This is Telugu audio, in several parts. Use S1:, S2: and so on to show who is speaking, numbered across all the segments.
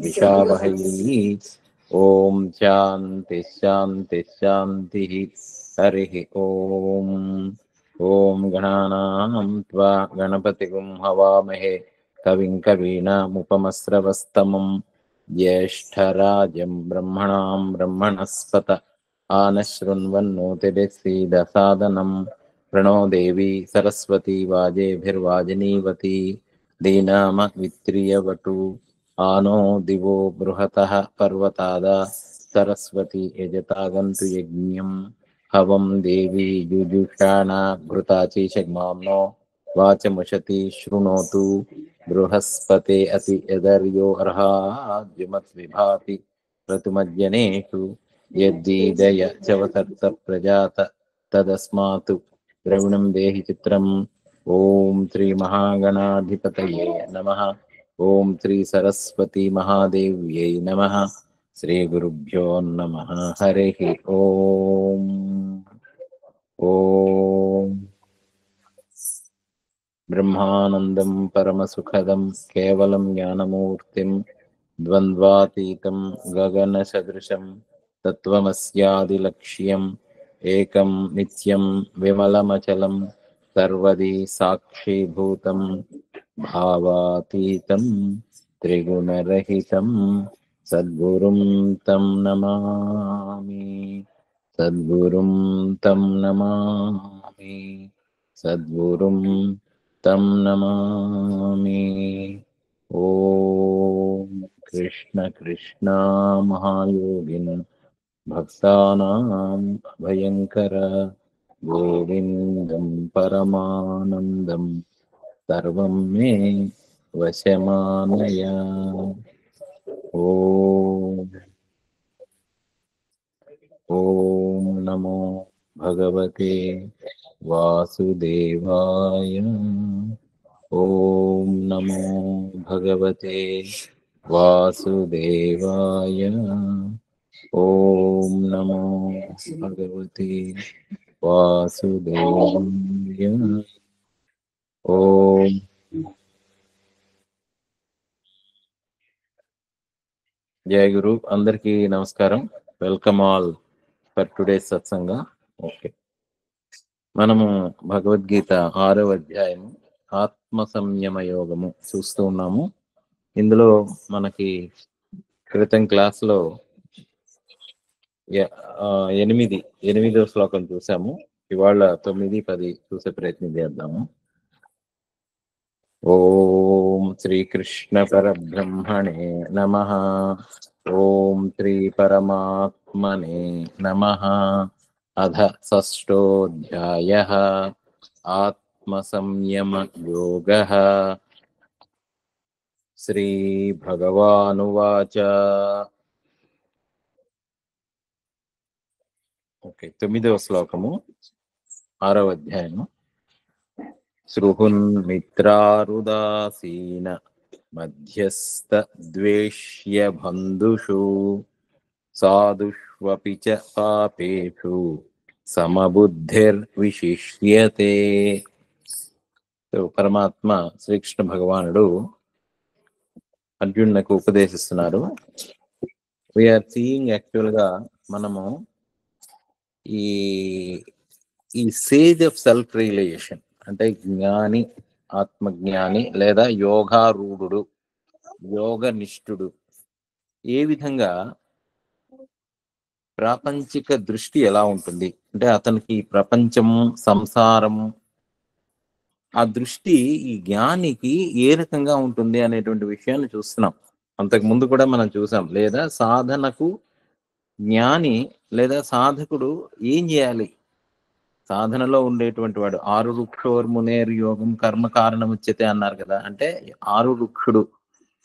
S1: విషావహై. ఓం శాంతి శాంతి శాంతి. హరి ఓం. ఓం గణానాం త్వా గణపతిగుం హవామహే కవిం కవీనాముపమస్రవస్తమం జ్యేష్ఠరాజం బ్రహ్మణాం బ్రహ్మణస్పత ఆనశృణ్వన్నోతిభిస్సీదసాదనం. ప్రణో దేవి సరస్వతి వాజేభిర్వాజినీవతి. దీనామవిత్రియవటు ఆనో దివో బృహతః పర్వతాదా సరస్వతి యజతాగంతు యజ్ఞం. హవం దేవి యుజుషాణా ఘృతాచీషగ్మాంనో వాచముషతి శృణోతు. బృహస్పతే అతి యదర్యో అర్హాద్యుమద్విభాతి ఋతుమజ్జనేషు. యద్దీదయ చవసర్త ప్రజాత తదస్మాతు ద్రవిణం దేహి చిత్రం. ఓం శ్రీ మహాగణాధిపతయే నమః. ఓం శ్రీ సరస్వతి మహాదేవ్యై నమః. శ్రీ గురుభ్యో నమః. హరి ఓం. ఓం బ్రహ్మానందం పరమసుఖదం కేవలం జ్ఞానమూర్తిం ద్వంద్వాతీతం గగనసదృశం తత్వమస్యాదిలక్ష్యం. ఏకం నిత్యం విమలమచలం సర్వదీ సాక్షిభూతం భావాతీతం త్రిగుణరహితం సద్గురుం తం నమామి. సద్గురుం తం నమామి. సద్గురుం తం నమామి. ఓం కృష్ణ కృష్ణ మహాయోగిన్ భక్తానాం భయంకర గోవిందం పరమానందం సర్వం మే వశమానయ. ఓం ఓం నమో భగవతే వాసుదేవాయ. ఓం నమో భగవతే వాసుదేవాయ. ఓం నమో భగవతే వాసుదేవాయ. ఓం జయ గురు. అందరికీ నమస్కారం. Welcome all for today's satsang. Okay, మనము భగవద్గీత 6వ అధ్యాయము ఆత్మ సంయమ యోగము చూస్తూ ఉన్నాము. ఇందులో మనకి క్రితం క్లాస్లో 8వ శ్లోకం చూసాము. ఇవాళ 9, 10 చూసే ప్రయత్నం చేద్దాము. ఓం శ్రీకృష్ణ పరబ్రహ్మణే నమః. ఓం శ్రీ పరమాత్మనే నమః. అథ షష్ఠోऽధ్యాయః ఆత్మ సంయమ యోగః. శ్రీ భగవానువాచ. ఓకే, 9వ శ్లోకము 6వ అధ్యాయము. సృహున్మిత్రారుదాసీన మధ్యస్థ ద్వేష్య బంధుషు సాధుష్వపి చ పాపేషు సమబుద్ధిర్విశిష్యతే. పరమాత్మ శ్రీకృష్ణ భగవానుడు అర్జునులకు ఉపదేశిస్తున్నారు. వీఆర్ సీయింగ్ యాక్చువల్గా మనము ఈ సేజ్ ఆఫ్ సెల్ఫ్ రియలైజేషన్ అంటే జ్ఞాని, ఆత్మజ్ఞాని లేదా యోగారూఢుడు, యోగనిష్ఠుడు ఏ విధంగా ప్రాపంచిక దృష్టి ఎలా ఉంటుంది అంటే అతనికి ప్రపంచము, సంసారము, ఆ దృష్టి ఈ జ్ఞానికి ఏ రకంగా ఉంటుంది అనేటువంటి విషయాన్ని చూస్తున్నాం. అంతకు ముందు కూడా మనం చూసాం. లేదా సాధనకు జ్ఞాని లేదా సాధకుడు ఏం చేయాలి, సాధనలో ఉండేటువంటి వాడు. ఆరు వృక్షోర్మునేర్ యోగం కర్మ కారణముచ్యతే అన్నారు కదా. అంటే ఆరు వృక్షుడు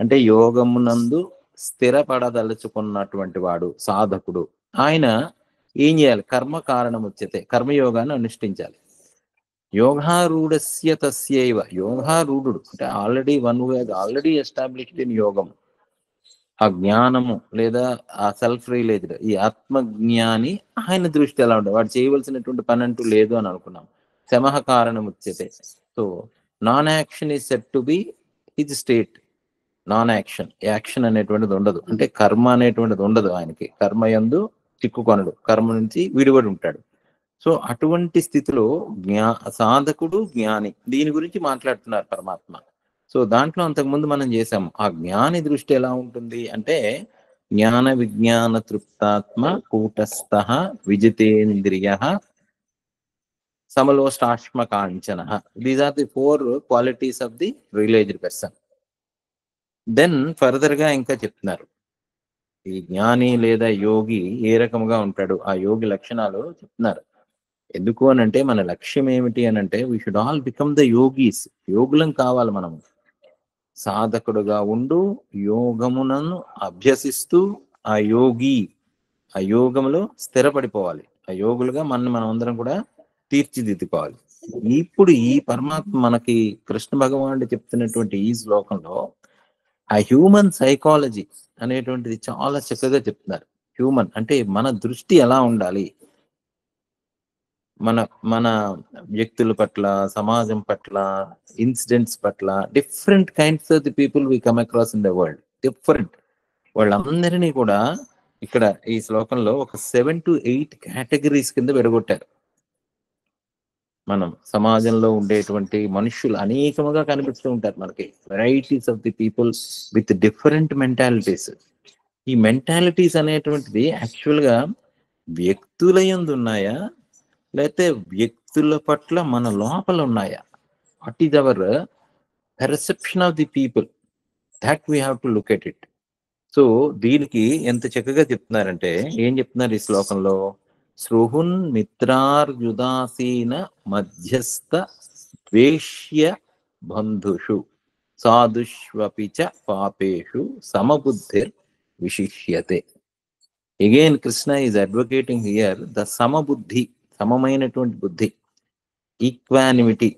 S1: అంటే యోగమునందు స్థిరపడదలుచుకున్నటువంటి వాడు సాధకుడు. ఆయన ఏం చేయాలి? కర్మ కారణముచ్యతే, కర్మయోగాన్ని అనుష్ఠించాలి. యోగారూఢస్య తస్యైవ, యోగారూఢుడు అంటే already one who has already established in యోగం, ఆ జ్ఞానము లేదా ఆ సెల్ఫ్ రియలైజ్డ్ ఈ ఆత్మజ్ఞాని, ఆయన దృష్టి ఎలా ఉంటుంది? వాడు చేయవలసినటువంటి పని అంటూ లేదు అని అనుకున్నాం. శమః కారణముచ్యతే. So non action is set to be his state. Non action, action అనేటువంటిది ఉండదు. అంటే కర్మ అనేటువంటిది ఉండదు ఆయనకి. కర్మ యందు చిక్కుకొనడు, కర్మ నుంచి విడివడి ఉంటాడు. సో అటువంటి స్థితిలో సాధకుడు జ్ఞాని దీని గురించి మాట్లాడుతున్నారు పరమాత్మ. సో దాంట్లో అంతకుముందు మనం చేసాము. ఆ జ్ఞాని దృష్టి ఎలా ఉంటుంది అంటే, జ్ఞాన విజ్ఞాన తృప్తాత్మ కూటస్థ విజితేంద్రియ సమలోష్టాశ్మకాంచన. These are the 4 qualities of the realised person. Then further గా ఇంకా చెప్తున్నారు, ఈ జ్ఞాని లేదా యోగి ఏ రకముగా ఉంటాడు, ఆ యోగి లక్షణాలు చెప్తున్నారు. ఎందుకు అని అంటే, మన లక్ష్యం ఏమిటి అని అంటే, we should all become the yogis. యోగులం కావాలి మనం. సాధకుడుగా ఉండు, యోగమునను అభ్యసిస్తూ ఆ యోగి ఆ యోగంలో స్థిరపడిపోవాలి. ఆ యోగులుగా మనం అందరం కూడా తీర్చిదిద్దుకోవాలి. ఇప్పుడు ఈ పరమాత్మ మనకి కృష్ణ భగవానుడు చెప్తున్నటువంటి ఈ శ్లోకంలో ఆ హ్యూమన్ సైకాలజీ అనేటువంటిది చాలా చక్కగా చెప్తున్నారు. హ్యూమన్ అంటే మన దృష్టి ఎలా ఉండాలి, మన మన వ్యక్తుల పట్ల, సమాజం పట్ల, ఇన్సిడెంట్స్ పట్ల, different kinds of the people we come across in the world. Different వాళ్ళందరినీ కూడా ఇక్కడ ఈ శ్లోకంలో ఒక 7 to 8 కేటగిరీస్ కింద విడగొట్టారు. మనం సమాజంలో ఉండేటువంటి మనుషులు అనేకముగా కనిపిస్తూ ఉంటారు మనకి. Varieties of the people with different mentalities. ఈ మెంటాలిటీస్ అనేటువంటిది యాక్చువల్గా వ్యక్తుల యందు ఉన్నాయా, లేకపోతే వ్యక్తుల పట్ల మన లోపల ఉన్నాయా? What is hour perception of the people, that we have to look at it. So దీనికి ఎంత చక్కగా చెప్తున్నారంటే, ఏం చెప్తున్నారు ఈ శ్లోకంలో? సృహున్ మిత్రార్యుదాసీన మధ్యస్థ ద్వేష్య బంధుషు సాధుష్వపి చ పాపేషు సమబుద్ధిర్ విశిష్యతే. Again Krishna is advocating here the సమబుద్ధి, సమమైనటువంటి బుద్ధి, ఈక్వానిమిటీ,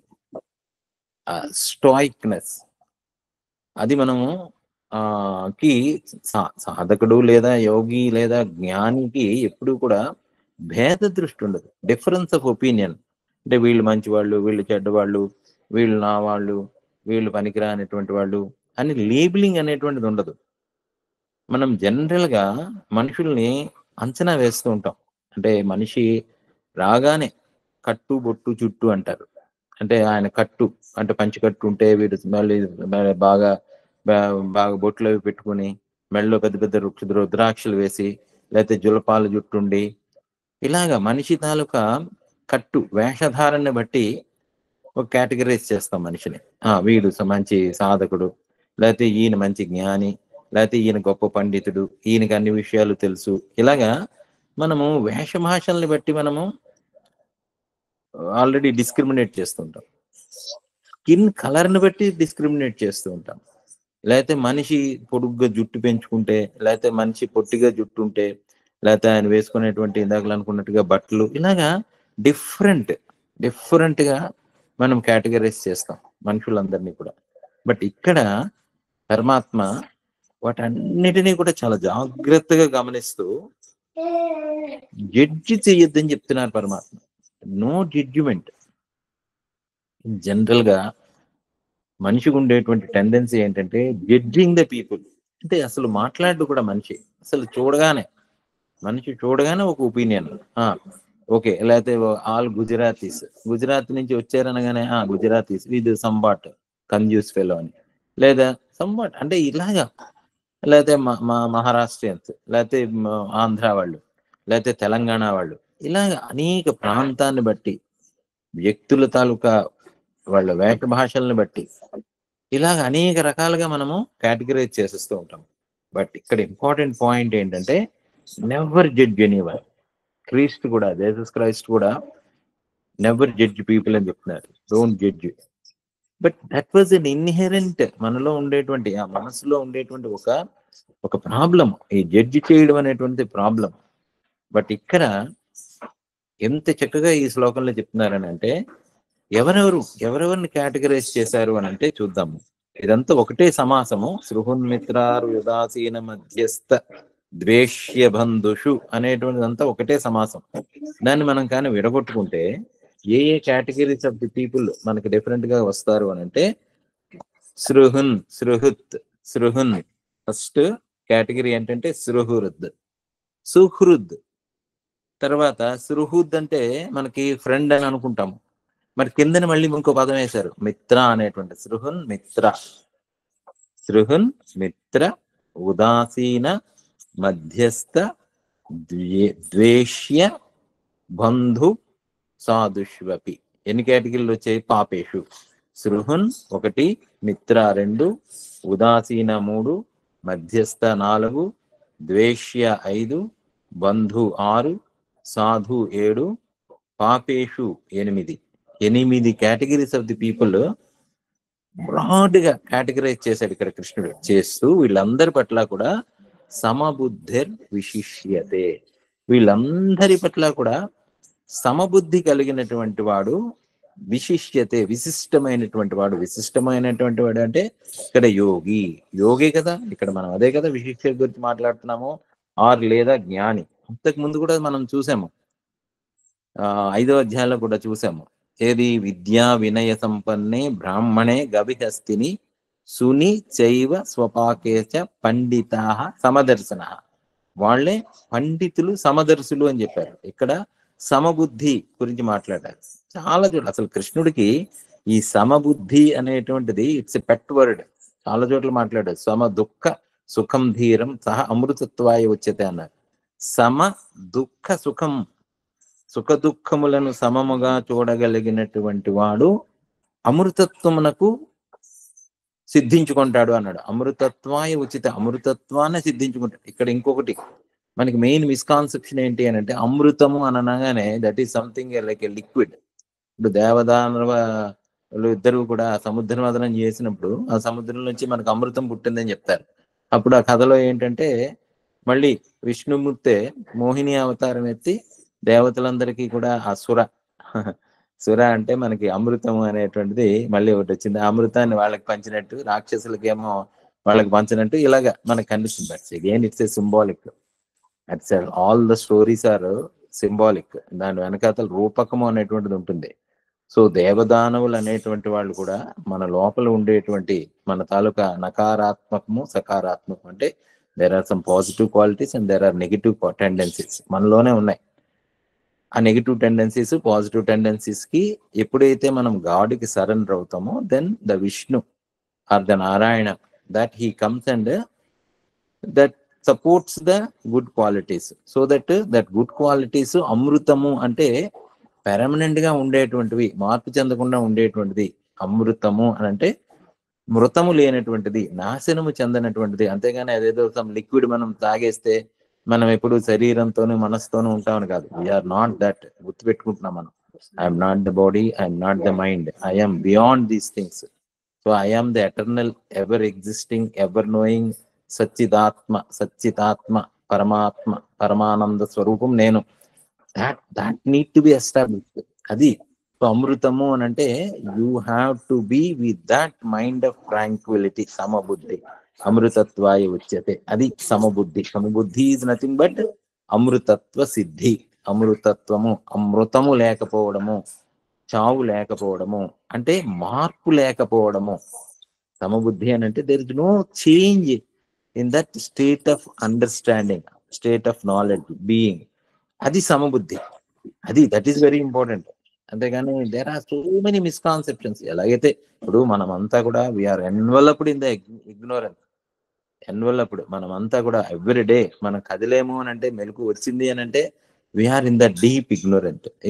S1: స్టాయిక్నెస్. అది మనము కి సాధకుడు లేదా యోగి లేదా జ్ఞానికి ఎప్పుడు కూడా భేద దృష్టి ఉండదు, డిఫరెన్స్ ఆఫ్ ఒపీనియన్. అంటే వీళ్ళు మంచివాళ్ళు, వీళ్ళు చెడ్డవాళ్ళు, వీళ్ళు నా వాళ్ళు, వీళ్ళు పనికిరానటువంటి వాళ్ళు అని లేబులింగ్ అనేటువంటిది ఉండదు. మనం జనరల్గా మనుషుల్ని అంచనా వేస్తూ ఉంటాం. అంటే మనిషి రాగానే కట్టు బొట్టు చుట్టు అంటారు. అంటే ఆయన కట్టు అంటే పంచికట్టు ఉంటే వీడు మళ్ళీ బాగా బాగా బొట్లు అవి పెట్టుకుని, మెడలో పెద్ద పెద్ద రుద్రాక్షలు వేసి, లేకపోతే జులపాల జుట్టుండి, ఇలాగా మనిషి తాలూకా కట్టు వేషధారాన్ని బట్టి ఒక కేటగిరైజ్ చేస్తాం మనిషిని. వీడు మంచి సాధకుడు, లేకపోతే ఈయన మంచి జ్ఞాని, లేకపోతే ఈయన గొప్ప పండితుడు, ఈయనకి అన్ని విషయాలు తెలుసు. ఇలాగా మనము వేషభాషల్ని బట్టి మనము ఆల్రెడీ డిస్క్రిమినేట్ చేస్తుంటాం. స్కిన్ కలర్ని బట్టి డిస్క్రిమినేట్ చేస్తూ ఉంటాం. లేకపోతే మనిషి పొడుగ్గా జుట్టు పెంచుకుంటే, లేకపోతే మనిషి పొట్టిగా జుట్టు ఉంటే, లేకపోతే ఆయన వేసుకునేటువంటి ఇందాకలు అనుకున్నట్టుగా బట్టలు, ఇలాగా డిఫరెంట్గా మనం కేటగరైజ్ చేస్తాం మనుషులందరినీ కూడా. బట్ ఇక్కడ పరమాత్మ వాటన్నిటినీ కూడా చాలా జాగ్రత్తగా గమనిస్తూ జడ్జి చెయ్యొద్దని చెప్తున్నారు పరమాత్మ. No judgement. జనరల్ గా మనిషికి ఉండేటువంటి టెండెన్సీ ఏంటంటే జడ్జింగ్ ద పీపుల్. అంటే అసలు మాట్లాడు కూడా మనిషి అసలు మనిషి చూడగానే ఒక ఒపీనియన్. ఓకే, లేకపోతే ఆల్ గుజరాత్ నుంచి వచ్చారనగానే గుజరాతీస్ ఇది సంబాట్ కన్జ్యూస్ ఫెలో అని, లేదా సంబాట్ అంటే ఇలాగా, లేకపోతే మా మహారాష్ట్రియన్స్, లేకపోతే ఆంధ్ర వాళ్ళు, లేకపోతే తెలంగాణ వాళ్ళు, ఇలాగ అనేక ప్రాంతాన్ని బట్టి, వ్యక్తుల తాలూకా వాళ్ళ వేష భాషల్ని బట్టి ఇలాగ అనేక రకాలుగా మనము కేటగిరైజ్ చేసేస్తూ ఉంటాం. బట్ ఇక్కడ ఇంపార్టెంట్ పాయింట్ ఏంటంటే, never judge anyone. Jesus Christ కూడా నెవర్ జడ్జ్ పీపుల్ అని చెప్తున్నారు. Don't judge. But that was an inherent, మనలో ఉండేటువంటి ఆ మనసులో ఉండేటువంటి ఒక ప్రాబ్లం, ఈ జడ్జి చేయడం అనేటువంటి ప్రాబ్లం. బట్ ఇక్కడ ఎంత చక్కగా ఈ శ్లోకంలో చెప్తున్నారని అంటే, ఎవరెవరిని కేటగరైజ్ చేశారు అని అంటే చూద్దాము. ఇదంతా ఒకటే సమాసము. సృహున్మిత్రారు ఉదాసీన మధ్యస్థ ద్వేష్య బంధుషు అనేటువంటిదంతా ఒకటే సమాసం. దాన్ని మనం కానీ విడగొట్టుకుంటే ఏ కేటగిరీస్ ఆఫ్ ది పీపుల్ మనకి డిఫరెంట్ గా వస్తారు అని అంటే, సృహుత్ సృహున్. ఫస్ట్ కేటగిరీ ఏంటంటే సృహృద్. సుహృద్ తర్వాత సృహుద్ అంటే మనకి ఫ్రెండ్ అని అనుకుంటాము. మరి కిందన మళ్ళీ ఇంకో పదం వేశారు, మిత్ర అనేటువంటి. సృహున్ మిత్ర. సృహున్ మిత్ర ఉదాసీన మధ్యస్థ ద్వేష్య బంధు సాధుష్వపి. ఎన్ని కేటగిరీలు వచ్చాయి? పాపేషు. సృహున్ 1, మిత్ర 2, ఉదాసీన 3, మధ్యస్థ 4, ద్వేష్య 5, బంధు 6, సాధు 7, పాపేషు 8. 8 categories of the people broad గా కేటగిరైజ్ చేశాడు ఇక్కడ కృష్ణుడు. చేస్తూ వీళ్ళందరి పట్ల కూడా సమబుద్ధిర్ విశిష్యతే, వీళ్ళందరి పట్ల కూడా సమబుద్ధి కలిగినటువంటి వాడు, విశిష్యతే విశిష్టమైనటువంటి వాడు. విశిష్టమైనటువంటి వాడు అంటే ఇక్కడ యోగి. యోగి కదా ఇక్కడ మనం అదే కదా విశిష్ట గురించి మాట్లాడుతున్నాము. ఆర్ లేదా జ్ఞాని. అంతకు ముందు కూడా మనం చూసాము, 5వ అధ్యాయంలో కూడా చూసాము. ఏది? విద్యా వినయ సంపన్నే బ్రాహ్మణే గవిహస్తిని సుని చైవ స్వపాకేచ పండితా సమదర్శన. వాళ్ళే పండితులు సమదర్శులు అని చెప్పారు. ఇక్కడ సమబుద్ధి గురించి మాట్లాడారు. చాలా చోట్ల అసలు కృష్ణుడికి ఈ సమబుద్ధి అనేటువంటిది ఇట్స్ ఎ పెట్ వర్డ్. చాలా చోట్ల మాట్లాడారు. సమ దుఃఖ సుఖం ధీరం సహ అమృతత్వాయ ఉచ్యతే అన్నారు. సమ దుఃఖ సుఖం, సుఖ దుఃఖములను సమముగా చూడగలిగినటువంటి వాడు అమృతత్వమునకు సిద్ధించుకుంటాడు అన్నాడు. అమృతత్వాయ ఉచిత, అమృతత్వాన్ని సిద్ధించుకుంటాడు. ఇక్కడ ఇంకొకటి మనకి మెయిన్ మిస్కాన్సెప్షన్ ఏంటి అని అంటే, అమృతము అనగానే that is something like a liquid. ఇప్పుడు దేవదానవులు ఇద్దరు కూడా సముద్ర మదనం చేసినప్పుడు ఆ సముద్రం నుంచి మనకు అమృతం పుట్టిందని చెప్తారు. అప్పుడు ఆ కథలో ఏంటంటే మళ్ళీ విష్ణుమూర్తే మోహిని అవతారం ఎత్తి దేవతలందరికీ కూడా ఆ సుర అంటే మనకి అమృతం అనేటువంటిది మళ్ళీ ఒకటి వచ్చింది. ఆ అమృతాన్ని వాళ్ళకి పంచినట్టు, రాక్షసులకేమో వాళ్ళకి పంచినట్టు ఇలాగా మనకు కనిపిస్తుంది. Again it's a symbolic. It's all the stories are symbolic. దాని వెనకాతల రూపకము అనేటువంటిది ఉంటుంది. సో దేవదానవులు అనేటువంటి వాళ్ళు కూడా మన లోపల ఉండేటువంటి మన తాలూకా నకారాత్మకము సకారాత్మకం అంటే there are some positive qualities and there are negative tendencies మనలోనే ఉన్నాయి. ఆ నెగిటివ్ టెండెన్సీస్ పాజిటివ్ టెండెన్సీస్ కి ఎప్పుడైతే మనం గాడ్కి సరెండర్ అవుతామో then the Vishnu or the Narayana that he comes and that supports the good qualities. So that good qualities అమృతము అంటే పెర్మనెంట్ గా ఉండేటువంటివి, మార్పు చెందకుండా ఉండేటువంటిది. అమృతము అని అంటే మృతము లేనటువంటిది, నాశనము చెందనటువంటిది. అంతేగాని అదేదో సమ్ లిక్విడ్ మనం తాగేస్తే మనం ఎప్పుడు శరీరంతోనూ మనసుతోనూ ఉంటామని కాదు. We are not that. గుర్తుపెట్టుకుంటున్నాం మనం. I'm not the body, I'm not the mind, I'm beyond these things. So I'm the eternal ever existing ever knowing సచ్చితాత్మ పరమాత్మ పరమానంద స్వరూపం నేను. that need to be established. అది అమృతము అని అంటే you have to be with that mind of tranquillity. సమబుద్ధి అమృతత్వాయ ఉచ్యతే. అది సమబుద్ధి. సమబుద్ధి ఈజ్ నథింగ్ బట్ అమృతత్వ సిద్ధి. అమృతత్వము, అమృతము లేకపోవడము, చావు లేకపోవడము అంటే మార్పు లేకపోవడము. సమబుద్ధి అని అంటే there is no change in that state of understanding, state of knowledge, being. అది సమబుద్ధి. అది దట్ ఈస్ వెరీ ఇంపార్టెంట్. అంతేగాని there are so many misconceptions. ఎలాగైతే ఇప్పుడు మనమంతా కూడా we are enveloped in the ignorance. Enveloped మనమంతా కూడా ఎవ్రీ డే మనం కదిలేము అని అంటే, మెలకు వచ్చింది అని అంటే we are in the deep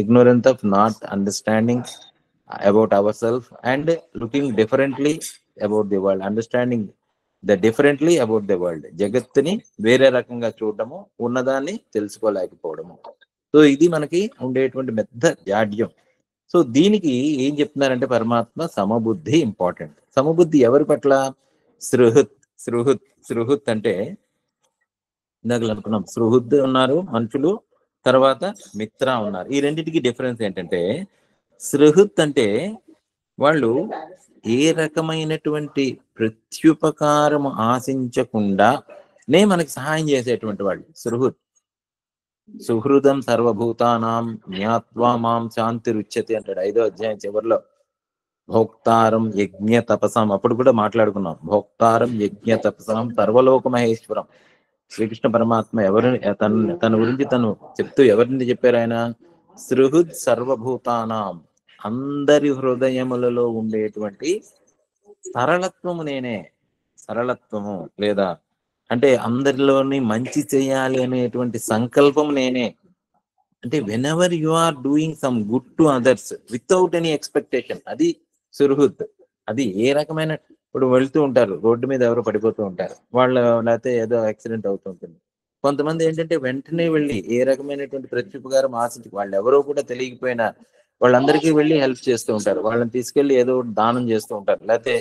S1: ignorant of not understanding about our self and looking differently about the world. Understanding the differently about the world. జగత్తుని వేరే రకంగా చూడటము, ఉన్నదాన్ని తెలుసుకోలేకపోవడము. సో ఇది మనకి ఉండేటువంటి పెద్ద జాడ్యం. సో దీనికి ఏం చెప్తున్నారంటే పరమాత్మ సమబుద్ధి ఇంపార్టెంట్. సమబుద్ధి ఎవరి పట్ల? సృహుత్ అంటే ఇందాక అనుకున్నాం. సృహుద్ ఉన్నారు మనుషులు, తర్వాత మిత్ర ఉన్నారు. ఈ రెండింటికి డిఫరెన్స్ ఏంటంటే సృహుత్ అంటే వాళ్ళు ఏ రకమైనటువంటి ప్రత్యుపకారం ఆశించకుండానే మనకి సహాయం చేసేటువంటి వాళ్ళు సృహుత్. సుహృదం సర్వభూతానాం జ్ఞాత్వా మాం శాంతి రుచ్యతే అంటాడు 5వ అధ్యాయం చివరిలో. భోక్తారం యజ్ఞ తపసాం, అప్పుడు కూడా మాట్లాడుకున్నాం. భోక్తారం యజ్ఞ తపసాం సర్వలోక మహేశ్వరం. శ్రీకృష్ణ పరమాత్మ తన గురించి తను చెప్తూ ఎవరిని చెప్పారు ఆయన? సృహృద్ సర్వభూతానాం, అందరి హృదయములలో ఉండేటువంటి సరళత్వము నేనే. సరళత్వము లేదా అంటే అందరిలోని మంచి చేయాలి అనేటువంటి సంకల్పం నేనే. అంటే whenever you are doing some good to others without any expectation, అది సుహృద్. అది ఏ రకమైన, ఇప్పుడు వెళ్తూ ఉంటారు రోడ్డు మీద, ఎవరో పడిపోతూ ఉంటారు వాళ్ళు, లేకపోతే ఏదో యాక్సిడెంట్ అవుతూ ఉంటుంది. కొంతమంది ఏంటంటే వెంటనే వెళ్ళి ఏ రకమైనటువంటి ప్రత్యుపకారం ఆశించి, వాళ్ళు ఎవరో కూడా తెలియకపోయినా వాళ్ళందరికీ వెళ్ళి హెల్ప్ చేస్తూ ఉంటారు. వాళ్ళని తీసుకెళ్లి ఏదో దానం చేస్తూ ఉంటారు, లేకపోతే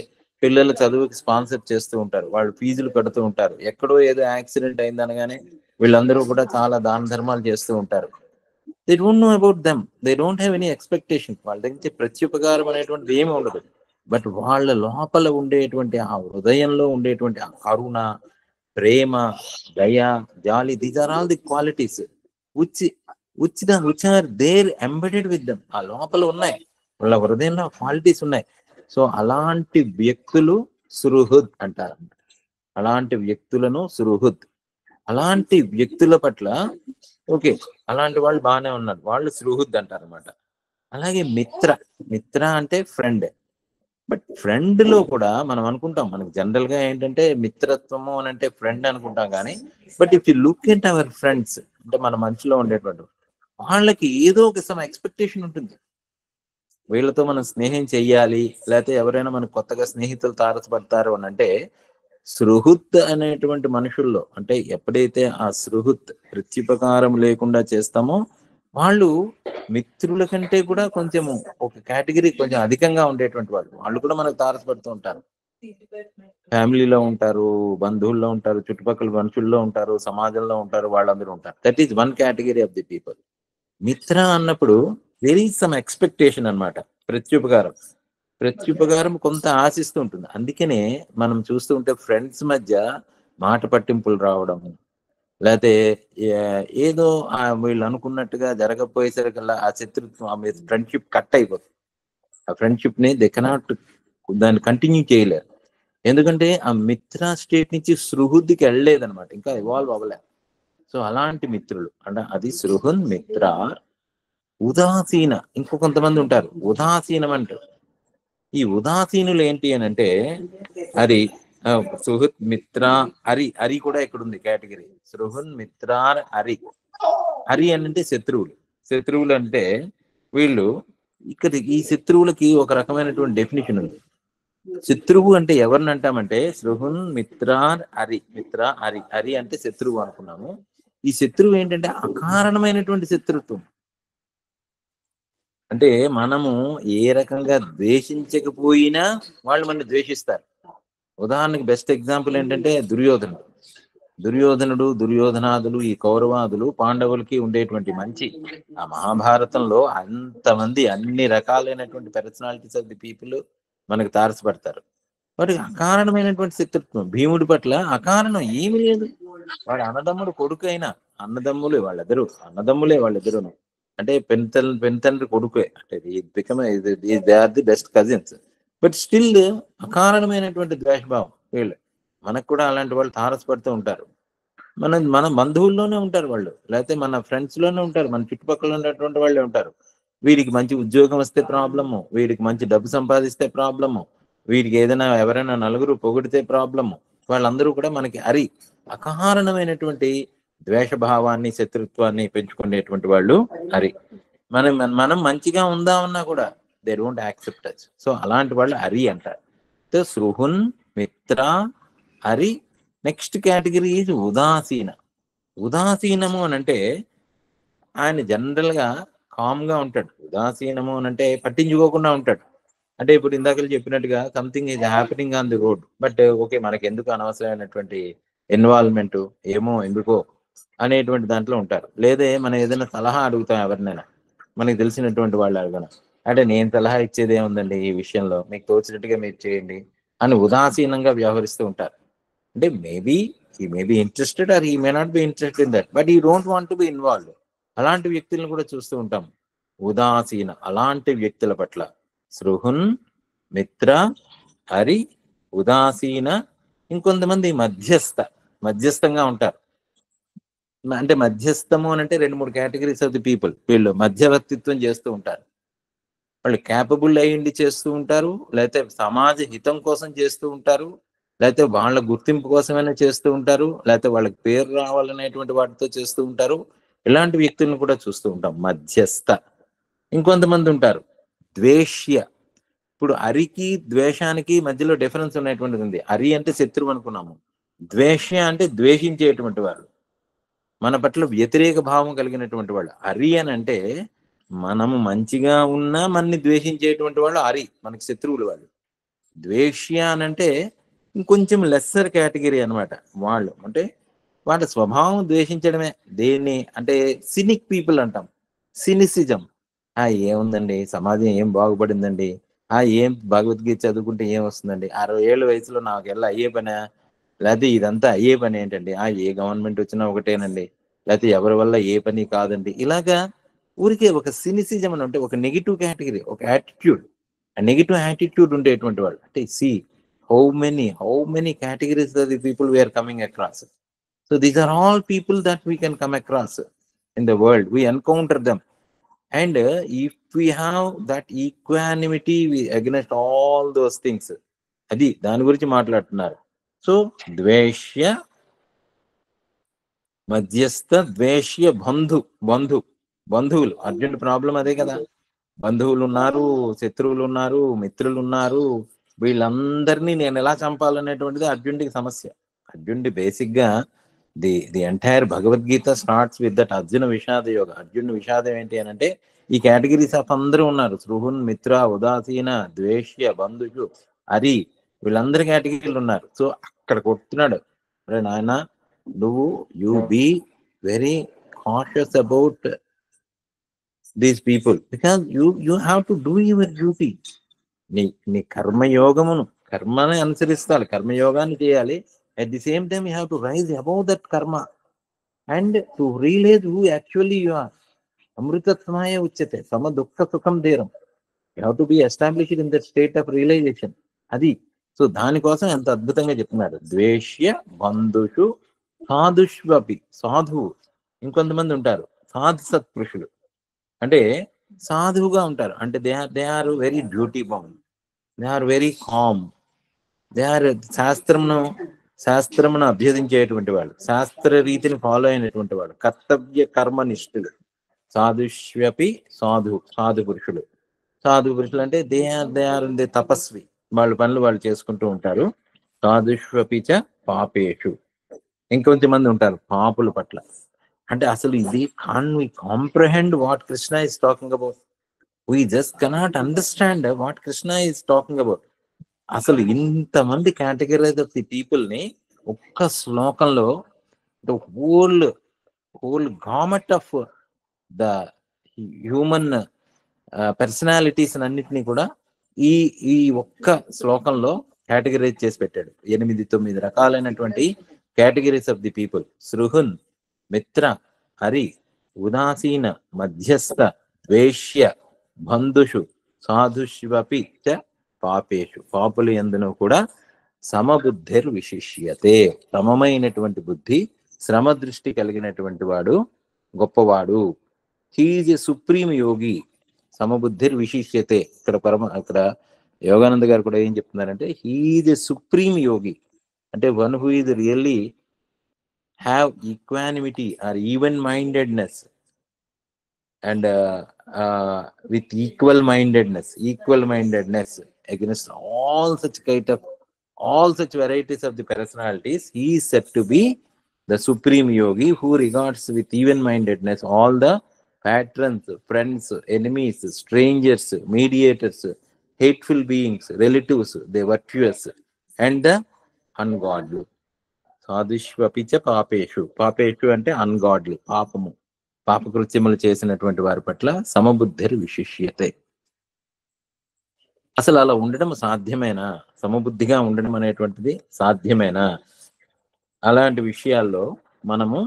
S1: పిల్లల చదువుకి స్పాన్సర్ చేస్తూ ఉంటారు, వాళ్ళు ఫీజులు కడుతూ ఉంటారు. ఎక్కడో ఏదో యాక్సిడెంట్ అయిందనగానే వీళ్ళందరూ కూడా చాలా దాన ధర్మాలు చేస్తూ ఉంటారు. They don't know about them, they don't have any expectation. వాళ్ళ దగ్గర ప్రత్యుపకారం అనేటువంటిది ఏమి ఉండదు. బట్ వాళ్ళ లోపల ఉండేటువంటి ఆ హృదయంలో ఉండేటువంటి ఆ కరుణ, ప్రేమ, దయ, జాలి, these are all the qualities which which are there embedded with them. ఆ లోపల ఉన్నాయి, వాళ్ళ హృదయంలో క్వాలిటీస్ ఉన్నాయి. సో అలాంటి వ్యక్తులు సుహృద్ అంటారు. అలాంటి వ్యక్తులను సుహృద్, అలాంటి వ్యక్తుల పట్ల ఓకే, అలాంటి వాళ్ళు బాగానే ఉన్నారు, వాళ్ళు సుహృద్ అంటారు అనమాట. అలాగే మిత్ర. మిత్ర అంటే ఫ్రెండ్. బట్ ఫ్రెండ్ లో కూడా మనం అనుకుంటాం, మనకి జనరల్ గా ఏంటంటే మిత్రత్వము అని అంటే ఫ్రెండ్ అనుకుంటాం. కానీ but if you look at our friends, అంటే మన మనసులో ఉండేటువంటి వాళ్ళకి ఏదో ఒక సమ్ ఎక్స్పెక్టేషన్ ఉంటుంది. వీళ్ళతో మనం స్నేహం చెయ్యాలి, లేకపోతే ఎవరైనా మనకు కొత్తగా స్నేహితులు తారసపడతారు అని అంటే, సృహృత్ అనేటువంటి మనుషుల్లో, అంటే ఎప్పుడైతే ఆ సృహృత్ ప్రత్యుపకారం లేకుండా చేస్తామో, వాళ్ళు మిత్రుల కంటే కూడా కొంచెం ఒక కేటగిరీ కొంచెం అధికంగా ఉండేటువంటి వాళ్ళు, వాళ్ళు కూడా మనకు తారసపడుతూ ఉంటారు. ఫ్యామిలీలో ఉంటారు, బంధువుల్లో ఉంటారు, చుట్టుపక్కల మనుషుల్లో ఉంటారు, సమాజంలో ఉంటారు, వాళ్ళందరూ ఉంటారు. That is one category of the people. మిత్ర అన్నప్పుడు వెరీ సమ్ ఎక్స్పెక్టేషన్ అనమాట. ప్రత్యుపకారం, ప్రత్యుపకారం కొంత ఆశిస్తూ ఉంటుంది. అందుకనే మనం చూస్తూ ఉంటే ఫ్రెండ్స్ మధ్య మాట పట్టింపులు రావడం, లేకపోతే ఏదో వీళ్ళు అనుకున్నట్టుగా జరగకపోయేసరికల్లా ఆ శత్రుత్వం, ఆ ఫ్రెండ్షిప్ కట్ అయిపోతుంది. ఆ ఫ్రెండ్షిప్ ని దే కెనాట్, దాన్ని కంటిన్యూ చేయలేరు. ఎందుకంటే ఆ మిత్ర స్టేట్ నుంచి సృహృద్దికి వెళ్ళలేదన్నమాట, ఇంకా ఇవాల్వ్ అవ్వలే. సో అలాంటి మిత్రులు అంటే అది సృహున్ మిత్ర. ఉదాసీన, ఇంకో కొంతమంది ఉంటారు ఉదాసీనం అంటారు. ఈ ఉదాసీనులు ఏంటి అని అంటే హరి, సుహృత్ మిత్ర, హరి. హరి కూడా ఇక్కడ ఉంది కేటగిరీ. సృహున్ మిత్రార్ హరి. హరి అని అంటే శత్రువులు. శత్రువులు అంటే వీళ్ళు, ఇక్కడ ఈ శత్రువులకి ఒక రకమైనటువంటి డెఫినేషన్ ఉంది. శత్రువు అంటే ఎవరిని అంటామంటే సృహున్ మిత్రార్ హరి. మిత్ర హరి, హరి అంటే శత్రువు అనుకున్నాము. ఈ శత్రువు ఏంటంటే అకారణమైనటువంటి శత్రుత్వం. అంటే మనము ఏ రకంగా ద్వేషించకపోయినా వాళ్ళు మనల్ని ద్వేషిస్తారు. ఉదాహరణకి బెస్ట్ ఎగ్జాంపుల్ ఏంటంటే దుర్యోధనుడు. దుర్యోధనాదులు, ఈ కౌరవాదులు పాండవులకి ఉండేటువంటి మంచి, ఆ మహాభారతంలో అంతమంది అన్ని రకాలైనటువంటి పర్సనాలిటీస్ ఆఫ్ ది పీపుల్ మనకు తారసపడతారు. వాడికి అకారణమైనటువంటి శత్రుత్వం. భీముడి పట్ల అకారణం ఏమి లేదు. వాడు అన్నదమ్ముడు కొడుకు అయినా, అన్నదమ్ములే వాళ్ళిద్దరు, అన్నదమ్ములే వాళ్ళిద్దరును. అంటే పెన్తండ్రి కొడుకే, అంటే they are the best cousins. But still అకారణమైనటువంటి ద్వేషభావం వీళ్ళు. మనకు కూడా అలాంటి వాళ్ళు తారసపడుతూ ఉంటారు. మన బంధువుల్లోనే ఉంటారు వాళ్ళు, లేకపోతే మన ఫ్రెండ్స్ లోనే ఉంటారు, మన చుట్టుపక్కల ఉన్నటువంటి వాళ్ళే ఉంటారు. వీడికి మంచి ఉద్యోగం వస్తే ప్రాబ్లము, వీడికి మంచి డబ్బు సంపాదిస్తే ప్రాబ్లము, వీడికి ఏదైనా ఎవరైనా నలుగురు పొగిడితే ప్రాబ్లము. వాళ్ళందరూ కూడా మనకి అకారణమైనటువంటి ద్వేషభావాన్ని, శత్రుత్వాన్ని పెంచుకునేటువంటి వాళ్ళు హరి. మనం మనం మంచిగా ఉందామన్నా కూడా they don't accept us. So అలాంటి వాళ్ళు హరి అంటారు. సో సృహున్ మిత్ర హరి. నెక్స్ట్ కేటగిరీ ఈజ్ ఉదాసీన. ఉదాసీనము అని అంటే ఆయన జనరల్ గా కామ్ గా ఉంటాడు. ఉదాసీనము అని అంటే పట్టించుకోకుండా ఉంటాడు. అంటే ఇప్పుడు ఇందాక చెప్పినట్టుగా something is happening on the road, but okay మనకి ఎందుకు అనవసరమైనటువంటి ఇన్వాల్వ్మెంట్, ఏమో ఎందుకో అనేటువంటి దాంట్లో ఉంటారు. లేదే మనం ఏదైనా సలహా అడుగుతాం ఎవరినైనా, మనకి తెలిసినటువంటి వాళ్ళు అడగను, అంటే నేను సలహా ఇచ్చేది ఏముందండి ఈ విషయంలో, మీకు తోచినట్టుగా మీరు చేయండి అని ఉదాసీనంగా వ్యవహరిస్తూ ఉంటారు. అంటే maybe he may be interested or he may not be interested in that, but he don't want to be involved. అలాంటి వ్యక్తులను కూడా చూస్తూ ఉంటాం, ఉదాసీన. అలాంటి వ్యక్తుల పట్ల సృహున్ మిత్ర, హరి, ఉదాసీన, ఇంకొంతమంది మధ్యస్థంగా ఉంటారు. అంటే మధ్యస్థము అని అంటే 2-3 కేటగిరీస్ ఆఫ్ ది పీపుల్. వీళ్ళు మధ్యవర్తిత్వం చేస్తూ ఉంటారు. వాళ్ళు క్యాపబుల్ అయ్యిండి చేస్తూ ఉంటారు, లేకపోతే సమాజ హితం కోసం చేస్తూ ఉంటారు, లేకపోతే వాళ్ళ గుర్తింపు కోసమైనా చేస్తూ ఉంటారు, లేకపోతే వాళ్ళకి పేరు రావాలనేటువంటి వాటితో చేస్తూ ఉంటారు. ఇలాంటి వ్యక్తులను కూడా చూస్తూ ఉంటాం. మధ్యస్థ. ఇంకొంతమంది ఉంటారు ద్వేష్య. ఇప్పుడు అరికి ద్వేషానికి మధ్యలో డిఫరెన్స్ ఉన్నటువంటిది ఉంది. అరి అంటే శత్రువు అనుకున్నాము. ద్వేష్య అంటే ద్వేషించేటువంటి వారు, మన పట్ల వ్యతిరేక భావం కలిగినటువంటి వాళ్ళు. అరి అని అంటే మనము మంచిగా ఉన్నా మనని ద్వేషించేటువంటి వాళ్ళు అరి, మనకి శత్రువులు వాళ్ళు. ద్వేష్య అని అంటే ఇంకొంచెం లెస్సర్ కేటగిరీ అనమాట. వాళ్ళు అంటే వాళ్ళ స్వభావం ద్వేషించడమే. దేన్ని అంటే సినిక్ పీపుల్ అంటాం. సినిసిజం. ఏముందండి, సమాజం ఏం బాగుపడిందండి, ఏం భగవద్గీత చదువుకుంటే ఏం వస్తుందండి, 60 ఏళ్ళ వయసులో నాకెల్లా అయ్యే పనా, లేకపోతే ఇదంతా అయ్యే పని ఏంటండి, ఏ గవర్నమెంట్ వచ్చినా ఒకటేనండి, లేకపోతే ఎవరి వల్ల ఏ పని కాదండి. ఇలాగా ఊరికే ఒక సినిసిజం అని అంటే ఒక నెగిటివ్ కేటగిరీ, ఒక యాటిట్యూడ్, నెగిటివ్ యాటిట్యూడ్ ఉండేటువంటి వాళ్ళు. అంటే how many categories of the people we are coming across. So these are all people that we can come across in the world. We encounter them. And if we have that equanimity against all those things, అది దాని గురించి మాట్లాడుతున్నారు. సో ద్వేష్య, మధ్యస్థ, ద్వేష్య, బంధువులు. అర్జునుడి ప్రాబ్లం అదే కదా. బంధువులు ఉన్నారు, శత్రువులు ఉన్నారు, మిత్రులు ఉన్నారు. వీళ్ళందరినీ నేను ఎలా చంపాలనేటువంటిది అర్జునుడికి సమస్య. అర్జునుడి బేసిక్ గా the entire Bhagavad Gita starts with that Arjuna విషాద యోగ. అర్జునుడి విషాదం ఏంటి అని అంటే ఈ కేటగిరీస్ ఆఫ్ అందరూ ఉన్నారు. సృహున్, మిత్ర, ఉదాసీన, ద్వేష్య, బంధుజు, హరి, వీళ్ళందరి కేటగిరీలు ఉన్నారు. సో అక్కడ కొడుతున్నాడు, అరే నాయన నువ్వు you be very cautious about these people because you have to do your duty. నీ కర్మని అనుసరిస్తాడు, కర్మయోగాన్ని చేయాలి. At the same time you have to rise above that karma and to realise who actually you are. అమృతత్వాయ ఉచ్యతే సమ దుఃఖ సుఖం ధీరం. You have to be established in that state of realisation. అది. సో దానికోసం ఎంత అద్భుతంగా చెప్తున్నారు. ద్వేష్య, బంధుషు, సాధుష్వపి. సాధువు. ఇంకొంతమంది ఉంటారు సాధు సత్పురుషులు. అంటే సాధువుగా ఉంటారు. అంటే they are very duty bound, they are very calm, they are శాస్త్రమును అభ్యసించేటువంటి వాళ్ళు, శాస్త్ర రీతిని ఫాలో అయినటువంటి వాళ్ళు, కర్తవ్య కర్మనిష్ఠులు. సాధుష్వపి సాధు పురుషులు. అంటే దే ఆర్ తపస్వి. వాళ్ళ పనులు వాళ్ళు చేసుకుంటూ ఉంటారు. సాధుష్వపి చ పాపేషు. ఇంకొంతమంది ఉంటారు పాపుల పట్ల. అంటే అసలు ఇది can we comprehend what Krishna is talking about. We just cannot understand what Krishna is talking about. అసలు ఇంతమంది కేటగిరీస్ ఆఫ్ ది పీపుల్ ని ఒక్క శ్లోకంలో the whole gamut of the human personalities అన్నిటినీ కూడా ఈ ఒక్క శ్లోకంలో కేటగిరైజ్ చేసి పెట్టాడు. 8-9 రకాలైనటువంటి కేటగిరీస్ ఆఫ్ ది పీపుల్. సృహున్, మిత్ర, హరి, ఉదాసీన, మధ్యస్థ, ద్వేష్య, బంధుషు, సాధుష్వపి చ పాపేషు. పాపులు యందును కూడా సమబుద్ధిర్ విశిష్యతే. సమమైనటువంటి బుద్ధి, శ్రమ దృష్టి కలిగినటువంటి వాడు గొప్పవాడు. హీజ్ ఎ సుప్రీం యోగి. సమబుద్ధిర్ విశిష్యతే. ఇక్కడ యోగానంద గారు కూడా ఏం చెప్తున్నారంటే హీజ్ ఎ సుప్రీం యోగి. అంటే one who is really have equanimity or even mindedness and with equal mindedness against all such varieties of the personalities. He is said to be the supreme yogi who regards with even mindedness all the patrons, friends, enemies, strangers, mediators, hateful beings, relatives, the virtuous and the ungodly. సాధుష్వపిచ పాపేషు. పాపేషు అంటే అన్గాడ్లీ, పాపకృత్యములు చేసినటువంటి వారి పట్ల సమబుద్ధిర్ విశిష్యతే. అసలు అలా ఉండడం సాధ్యమేనా? సమబుద్ధిగా ఉండడం అనేటువంటిది సాధ్యమేనా? అలాంటి విషయాల్లో మనము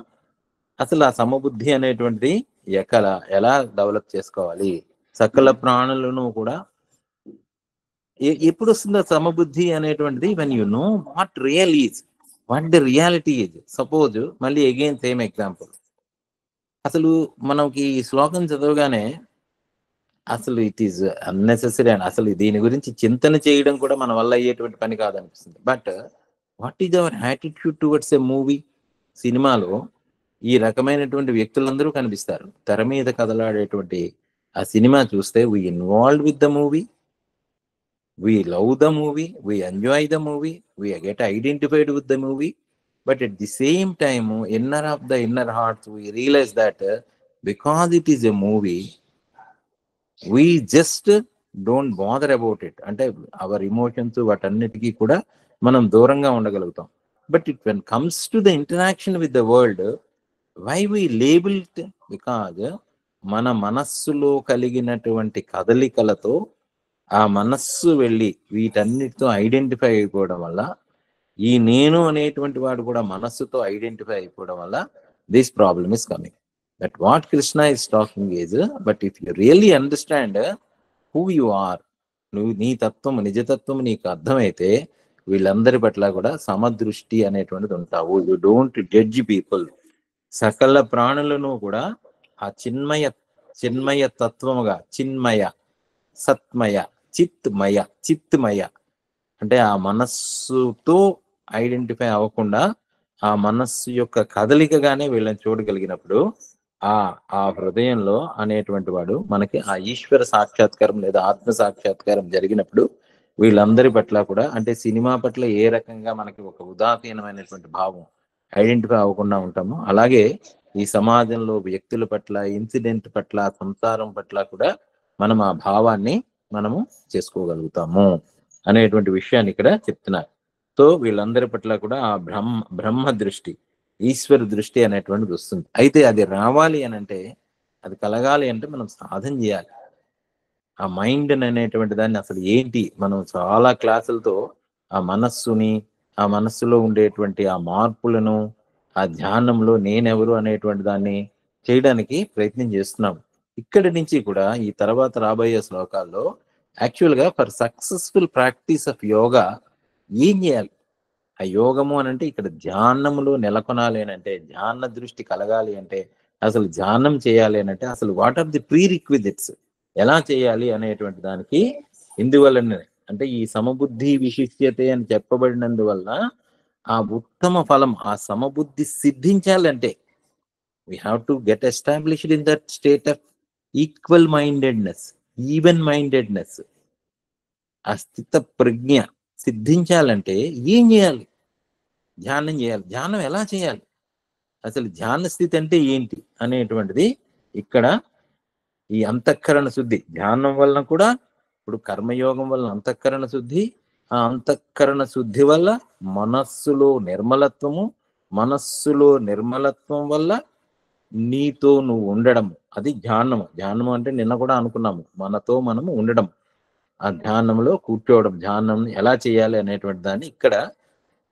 S1: అసలు ఆ సమబుద్ధి అనేటువంటిది ఎలా డెవలప్ చేసుకోవాలి? సకల ప్రాణులను కూడా ఎప్పుడు వస్తుందో సమబుద్ధి అనేటువంటిది when you know what real is, what the reality is. Suppose మళ్ళీ అగైన్ సేమ్ ఎగ్జాంపుల్. అసలు మనకి ఈ శ్లోకం చదవగానే అసలు ఇట్ ఈస్ అన్నెసెసరీ అండ్ అసలు దీని గురించి చింతన చేయడం కూడా మన వల్ల అయ్యేటువంటి పని కాదనిపిస్తుంది. But what is our attitude towards a movie? సినిమాలో ఈ రకమైనటువంటి వ్యక్తులందరూ కనిపిస్తారు. తెర మీద కదలాడేటువంటి ఆ సినిమా చూస్తే we involve with the movie, we love the movie, we enjoy the movie, we get identified with the movie, but at the same time, inner of the inner hearts, we realize that because it is a movie, we just don't bother about it. అంటే అవర్ ఎమోషన్స్ వాటన్నిటికీ కూడా మనం దూరంగా ఉండగలుగుతాం. But it when comes to the interaction with the world, why we label it? Because మన మనస్సులో కలిగినటువంటి కదలికలతో ఆ మనస్సు వెళ్ళి వీటన్నిటితో ఐడెంటిఫై అయిపోవడం వల్ల, ఈ నేను అనేటువంటి వాడు కూడా మనస్సుతో ఐడెంటిఫై అయిపోవడం వల్ల this problem is coming. That what Krishna is talking is, but if you really understand who you are, నువ్వు నీ తత్వం నిజతత్వం నీకు అర్థమైతే వీళ్ళందరి పట్ల కూడా సమదృష్టి అనేటువంటిది ఉంటావు. You don't judge people. సకల ప్రాణులను కూడా ఆ చిన్మయ తత్వముగా, చిన్మయ, సత్మయ, చిత్మయ అంటే ఆ మనస్సుతో ఐడెంటిఫై అవ్వకుండా ఆ మనస్సు యొక్క కదలికగానే వీళ్ళని చూడగలిగినప్పుడు ఆ హృదయంలో అనేటువంటి వాడు మనకి ఆ ఈశ్వర సాక్షాత్కారం లేదా ఆత్మ సాక్షాత్కారం జరిగినప్పుడు వీళ్ళందరి పట్ల కూడా, అంటే సినిమా పట్ల ఏ రకంగా మనకి ఒక ఉదాసీనమైనటువంటి భావం ఐడెంటిఫై అవ్వకుండా ఉంటామో, అలాగే ఈ సమాజంలో వ్యక్తుల పట్ల, ఇన్సిడెంట్ పట్ల, సంసారం పట్ల కూడా మనం ఆ భావాన్ని మనము చేసుకోగలుగుతాము అనేటువంటి విషయాన్ని ఇక్కడ చెప్తున్నారు. సో వీళ్ళందరి పట్ల కూడా ఆ బ్రహ్మ దృష్టి, ఈశ్వర దృష్టి అనేటువంటిది వస్తుంది. అయితే అది రావాలి అని అంటే, అది కలగాలి అంటే మనం సాధన చేయాలి. ఆ మైండ్ అనేటువంటి దాన్ని అసలు ఏంటి, మనం చాలా క్లాసులతో ఆ మనస్సుని, ఆ మనస్సులో ఉండేటువంటి ఆ మార్పులను, ఆ ధ్యానంలో నేనెవరు అనేటువంటి దాన్ని చేయడానికి ప్రయత్నం చేస్తున్నాం. ఇక్కడి నుంచి కూడా ఈ తర్వాత రాబోయే శ్లోకాల్లో యాక్చువల్గా for successful practice of yoga ఏం చేయాలి? ఆ యోగము అని అంటే ఇక్కడ ధ్యానములో నెలకొనాలి అని అంటే, ధ్యాన దృష్టి కలగాలి అంటే, అసలు ధ్యానం చేయాలి అని అంటే అసలు what are the prerequisites, ఎలా చేయాలి అనేటువంటి దానికి ఇందువలన అంటే ఈ సమబుద్ధి విశిష్యతే అని చెప్పబడినందువల్ల ఆ ఉత్తమ ఫలం, ఆ సమబుద్ధి సిద్ధించాలంటే we have to get established in that state of equal mindedness, even mindedness. ఆ స్థిత ప్రజ్ఞ సిద్ధించాలంటే ఏం చేయాలి? ధ్యానం చేయాలి. ధ్యానం ఎలా చేయాలి? అసలు ధ్యాన స్థితి అంటే ఏంటి అనేటువంటిది ఇక్కడ ఈ అంతఃకరణ శుద్ధి, ధ్యానం వలన కూడా, ఇప్పుడు కర్మయోగం వలన అంతఃకరణ శుద్ధి, ఆ అంతఃకరణ శుద్ధి వల్ల మనస్సులో నిర్మలత్వము, మనస్సులో నిర్మలత్వం వల్ల నీతో నువ్వు ఉండడం, అది ధ్యానము. ధ్యానము అంటే నిన్న కూడా అనుకున్నాము, మనతో మనము ఉండడం, ఆ ధ్యానంలో కూర్చోవడం. ధ్యానం ఎలా చేయాలి అనేటువంటి దాన్ని ఇక్కడ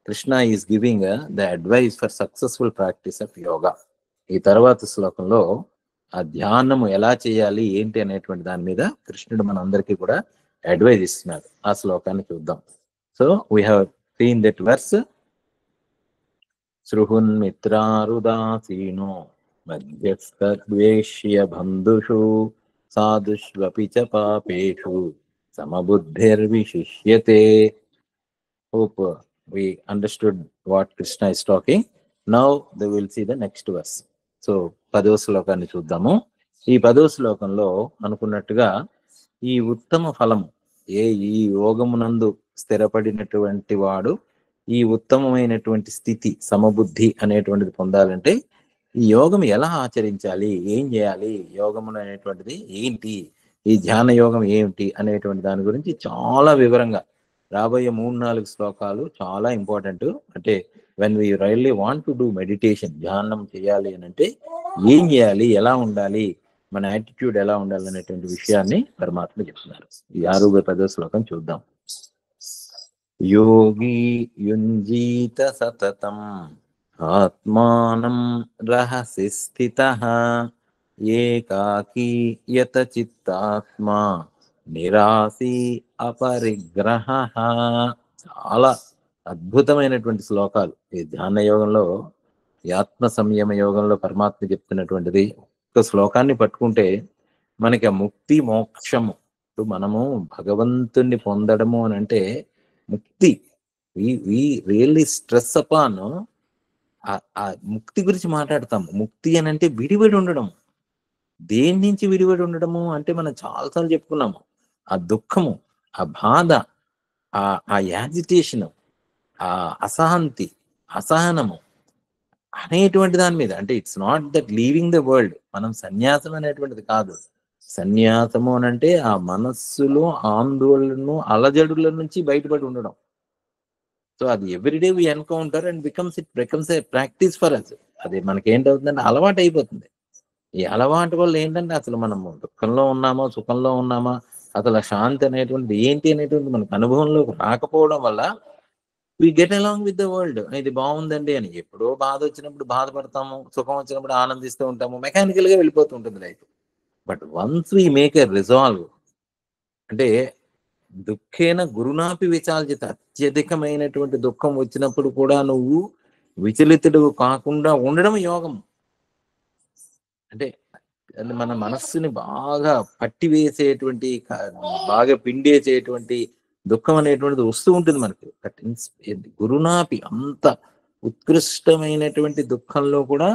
S1: Krishna is giving the advice for successful practice of yoga. ఈ తర్వాత శ్లోకంలో ఆ ధ్యానము ఎలా చేయాలి ఏంటి అనేటువంటి దాని మీద కృష్ణుడు మనందరికీ కూడా అడ్వైజ్ ఇస్తున్నాడు. ఆ శ్లోకాన్ని చూద్దాం. So we have seen that verse. సృహున్మిత్రారుదాసీనో మధ్యస్థద్వేష్య బంధుషు సాధుష్వపి చ పాపేషు సమబుద్ధిర్విశిష్యతే. Hope we understood what Krishna is talking. Now they will see the next verse. So 10వ శ్లోకాన్ని చూద్దాము. ఈ 10వ శ్లోకంలో అనుకున్నట్టుగా ఈ ఉత్తమ ఫలము, ఈ యోగమునందు స్థిరపడినటువంటి వాడు ఈ ఉత్తమమైనటువంటి స్థితి, సమబుద్ధి అనేటువంటిది పొందాలంటే ఈ యోగం ఎలా ఆచరించాలి, ఏం చేయాలి, యోగము అనేటువంటిది ఏంటి, ఈ ధ్యాన యోగం ఏమిటి అనేటువంటి దాని గురించి చాలా వివరంగా రాబోయే 3-4 శ్లోకాలు చాలా ఇంపార్టెంట్. అంటే when we really want to do meditation, ధ్యానం చేయాలి అని అంటే ఏం చేయాలి, ఎలా ఉండాలి, మన యాటిట్యూడ్ ఎలా ఉండాలి అనేటువంటి విషయాన్ని పరమాత్మ చెప్తున్నారు. ఈ 6-10వ శ్లోకం చూద్దాం. యోగి యుంజీత సతతం ఆత్మానం రహసి స్థితః ఏకాకీ యత చిత్తాత్మా నిరాసీ అపరిగ్రహ. చాలా అద్భుతమైనటువంటి శ్లోకాలు ఈ ధ్యాన యోగంలో, ఈ ఆత్మ సంయమ యోగంలో పరమాత్మ చెప్తున్నటువంటిది. ఒక శ్లోకాన్ని పట్టుకుంటే మనకి ఆ ముక్తి మోక్షము, ఇప్పుడు మనము భగవంతుణ్ణి పొందడము అని అంటే ముక్తి, వి రియల్లీ స్ట్రెస్ అపాన్ ఆ ముక్తి గురించి మాట్లాడతాం. ముక్తి అని అంటే విడివడి ఉండడం. దేని నుంచి విడివడి ఉండడము అంటే మనం చాలాసార్లు చెప్పుకున్నాము. ఆ దుఃఖము, ఆ బాధ, ఆ యాజిటేషన్, ఆ అసహంతి, అసహనము అనేటువంటి దాని మీద, అంటే it's not that leaving the world. మనం సన్యాసం అనేటువంటిది కాదు. సన్యాసము అని అంటే ఆ మనస్సులో ఆందోళనను అలజడుల నుంచి బయటపడి ఉండడం. సో అది everyday we encounter and becomes a practice for us. అది మనకి ఏంటవుతుందంటే అలవాటు అయిపోతుంది. ఈ అలవాటు వల్ల ఏంటంటే అసలు మనము దుఃఖంలో ఉన్నామా, సుఖంలో ఉన్నామా, అసలు ఆ శాంతి అనేటువంటిది ఏంటి అనేటువంటి మనకు అనుభవంలోకి రాకపోవడం వల్ల we get along with the world. ఇది బాగుందండి అని ఎప్పుడో బాధ వచ్చినప్పుడు బాధపడతాము, సుఖం వచ్చినప్పుడు ఆనందిస్తూ ఉంటాము, మెకానికల్ గా వెళ్ళిపోతూ ఉంటుంది life. But once we make a resolve, అంటే దుఃఖేన గురునాపి విచాల్యత, అత్యధికమైనటువంటి దుఃఖం వచ్చినప్పుడు కూడా నువ్వు విచలితుడు కాకుండా ఉండడం యోగం. అంటే మన మనస్సుని బాగా పట్టివేసేటువంటి, బాగా పిండేసేటువంటి దుఃఖం అనేటువంటిది వస్తూ ఉంటుంది మనకి. గురునాపి అంత ఉత్కృష్టమైనటువంటి దుఃఖంలో కూడా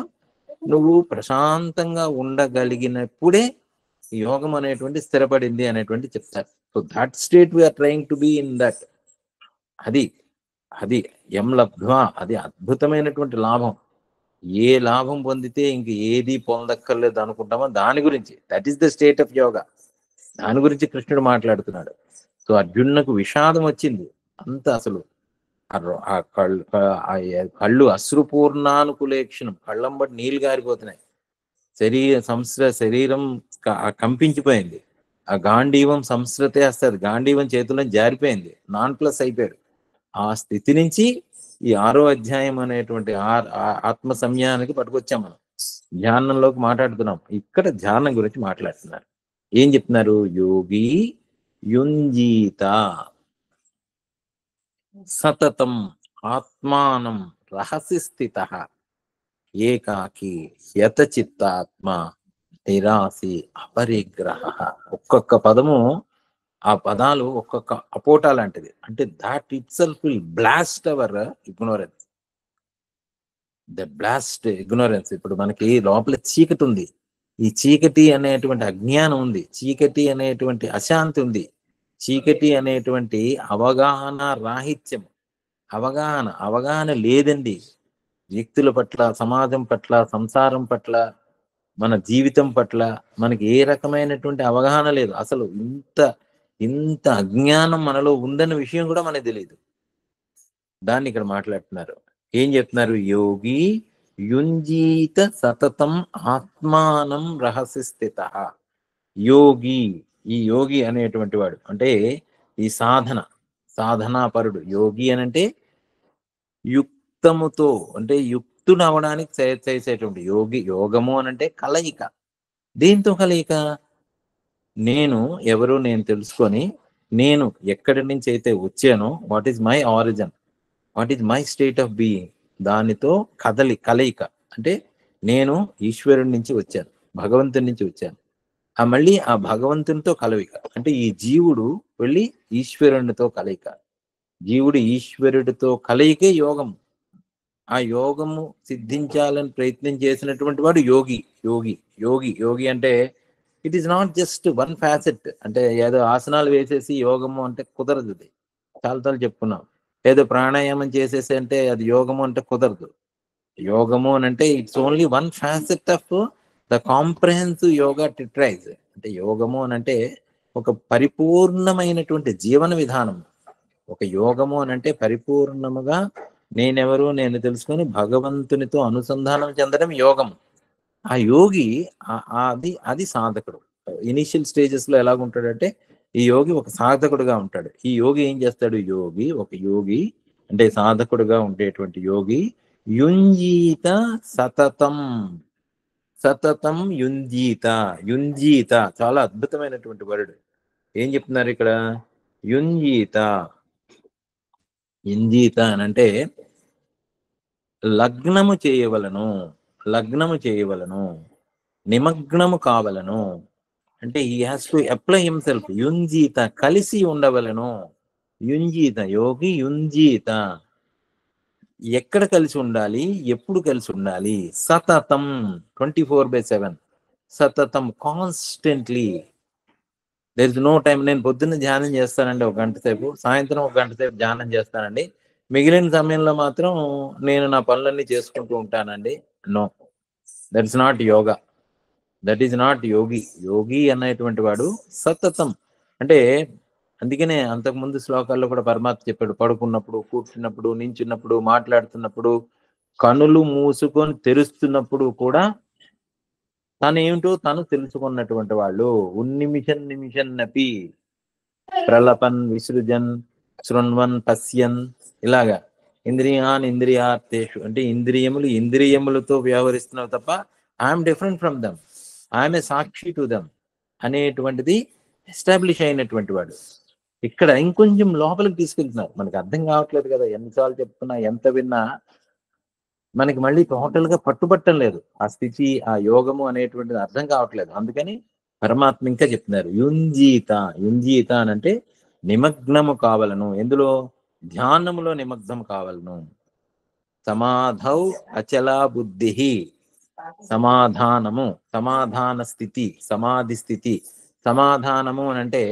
S1: నువ్వు ప్రశాంతంగా ఉండగలిగినప్పుడే యోగం అనేటువంటి స్థిరపడింది అనేటువంటి చెప్తారు. So that state we are trying to be in that. అది అది ఎం లబ్ధ్వా, అది అద్భుతమైనటువంటి లాభం. ఏ లాభం పొందితే ఇంక ఏది పొందక్కర్లేదు అనుకుంటామో దాని గురించి, that is the state of yoga. దాని గురించి కృష్ణుడు మాట్లాడుతున్నాడు. సో అర్జునుకు విషాదం వచ్చింది. అంత అసలు ఆ కళ్ళు అశ్రుపూర్ణానుకులేక్షణం, కళ్ళంబటి నీళ్లు గారిపోతున్నాయి. శరీరం కంపించిపోయింది. ఆ గాంధీవం సంస్కృతే వస్తుంది, గాంధీవం చేతుల్లో జారిపోయింది, నాన్ ప్లస్ అయిపోయాడు. ఆ స్థితి నుంచి ఈ 6వ అధ్యాయం అనేటువంటి ఆత్మ సంయానానికి పట్టుకొచ్చాం మనం. ధ్యానంలోకి మాట్లాడుతున్నాం. ఇక్కడ ధ్యానం గురించి మాట్లాడుతున్నారు. ఏం చెప్తున్నారు? యోగి యుంజీత సతతం ఆత్మానం రహసి స్థిత ఏకాకి యతచిత్తాత్మ నిరాసి అపరిగ్రహ. ఒక్కొక్క పదము, ఆ పదాలు ఒక్కొక్క అపోటా లాంటిది. అంటే that itself will blast our ignorance. Ignorance. ఇప్పుడు మనకి లోపల చీకటి ఉంది. ఈ చీకటి అనేటువంటి అజ్ఞానం ఉంది, చీకటి అనేటువంటి అశాంతి ఉంది, చీకటి అనేటువంటి అవగాహన రాహిత్యం. అవగాహన లేదండి. వ్యక్తుల పట్ల, సమాజం పట్ల, సంసారం పట్ల, మన జీవితం పట్ల మనకి ఏ రకమైనటువంటి అవగాహన లేదు. అసలు ఇంత అజ్ఞానం మనలో ఉందన్న విషయం కూడా మనకు తెలియదు. దాన్ని ఇక్కడ మాట్లాడుతున్నారు. ఏం చెప్తున్నారు? యోగి యుంజీత సతతం ఆత్మానం రహసి స్థిత. యోగి, ఈ యోగి అనేటువంటి వాడు అంటే ఈ సాధనాపరుడు. యోగి అనంటే యుక్తముతో, అంటే యుక్తుడు అవడానికి చేసేటువంటి యోగి. యోగము అనంటే కలయిక. దేంతో కలయిక? నేను తెలుసుకొని, నేను ఎక్కడి నుంచి అయితే వచ్చానో, what is my origin, what is my state of being, దానితో కలయిక. అంటే నేను ఈశ్వరుడి నుంచి వచ్చాను, భగవంతుడి నుంచి వచ్చాను. మళ్ళీ ఆ భగవంతునితో కలయిక. అంటే ఈ జీవుడు వెళ్ళి ఈశ్వరునితో కలయిక. జీవుడు ఈశ్వరుడితో కలయికే యోగం. ఆ యోగము సిద్ధించాలని ప్రయత్నం చేసినటువంటి వాడు యోగి. యోగి అంటే it is not just one facet. అంటే ఏదో ఆసనాలు వేసేసి యోగము అంటే కుదరదు. ఇది చాలా చెప్పుకున్నాం. ఏదో ప్రాణాయామం చేసేసి అంటే అది యోగము అంటే కుదరదు. యోగము అని అంటే it's only one facet of the comprehensive yoga treatise. అంటే యోగము అని అంటే ఒక పరిపూర్ణమైనటువంటి జీవన విధానం. ఒక యోగము అని అంటే పరిపూర్ణముగా నేను తెలుసుకొని భగవంతునితో అనుసంధానం చెందడం యోగం. ఆ యోగి అది సాధకుడు. ఇనిషియల్ స్టేజెస్ లో ఎలాగుంటాడంటే ఈ యోగి ఒక సాధకుడుగా ఉంటాడు. ఈ యోగి ఏం చేస్తాడు? ఒక యోగి అంటే సాధకుడుగా ఉండేటువంటి యోగి యుంజీత సతతం యుంజీత. చాలా అద్భుతమైనటువంటి వర్డ్. ఏం చెప్తున్నారు ఇక్కడ? యుంజీత. యుంజీత అనంటే లగ్నము చేయవలను, లగ్నము చేయవలను, నిమగ్నము కావలను. అంటే ఈ హ్యాస్ టు అప్లై హిమ్సెల్ఫ్. యుంజీత కలిసి ఉండవలను. యుంజీత యోగి యుంజీత. ఎక్కడ కలిసి ఉండాలి, ఎప్పుడు కలిసి ఉండాలి? సతతం 24/7, సతతం, constantly. There is no time. నేను పొద్దున్న ధ్యానం చేస్తానండి 1 గంట సేపు, సాయంత్రం 1 గంట సేపు ధ్యానం చేస్తానండి, మిగిలిన సమయంలో మాత్రం నేను నా పనులన్నీ చేసుకుంటూ ఉంటానండి. No, that is not yoga, that is not yogi. యోగి అనేటువంటి వాడు సతతం అంటే, అందుకనే అంతకుముందు శ్లోకాల్లో కూడా పరమాత్మ చెప్పాడు, పడుకున్నప్పుడు, కూర్చున్నప్పుడు, నించున్నప్పుడు, మాట్లాడుతున్నప్పుడు, కనులు మూసుకొని తెరుస్తున్నప్పుడు కూడా తను ఏమిటో తను తెలుసుకున్నటువంటి వాళ్ళు. ఉన్నిమిషన్ నిమిషన్ నపి ప్రలపన్ విసృజన్ శృణ్వన్ పశ్యన్, ఇలాగా ఇంద్రియాన్ ఇంద్రియార్థేషు, అంటే ఇంద్రియములు ఇంద్రియములతో వ్యవహరిస్తున్నావు తప్ప I'm different from them, I'm a Sakshi to them అనేటువంటిది ఎస్టాబ్లిష్ అయినటువంటి వాడు. ఇక్కడ ఇంకొంచెం లోపలికి తీసుకెళ్తున్నారు, మనకి అర్థం కావట్లేదు కదా, ఎన్నిసార్లు చెప్తున్నా, ఎంత విన్నా మనకి మళ్ళీ టోటల్ గా పట్టుబట్టం లేదు. ఆ స్థితి, ఆ యోగము అనేటువంటిది అర్థం కావట్లేదు. అందుకని పరమాత్మ ఇంకా చెప్తున్నారు యుంజీత. యుంజీత అనంటే నిమగ్నము కావలను. ఎందులో? ధ్యానములో నిమగ్నం కావలను. సమాధౌ అచల బుద్ధి. సమాధానము, సమాధాన స్థితి, సమాధి స్థితి. సమాధానము అని అంటే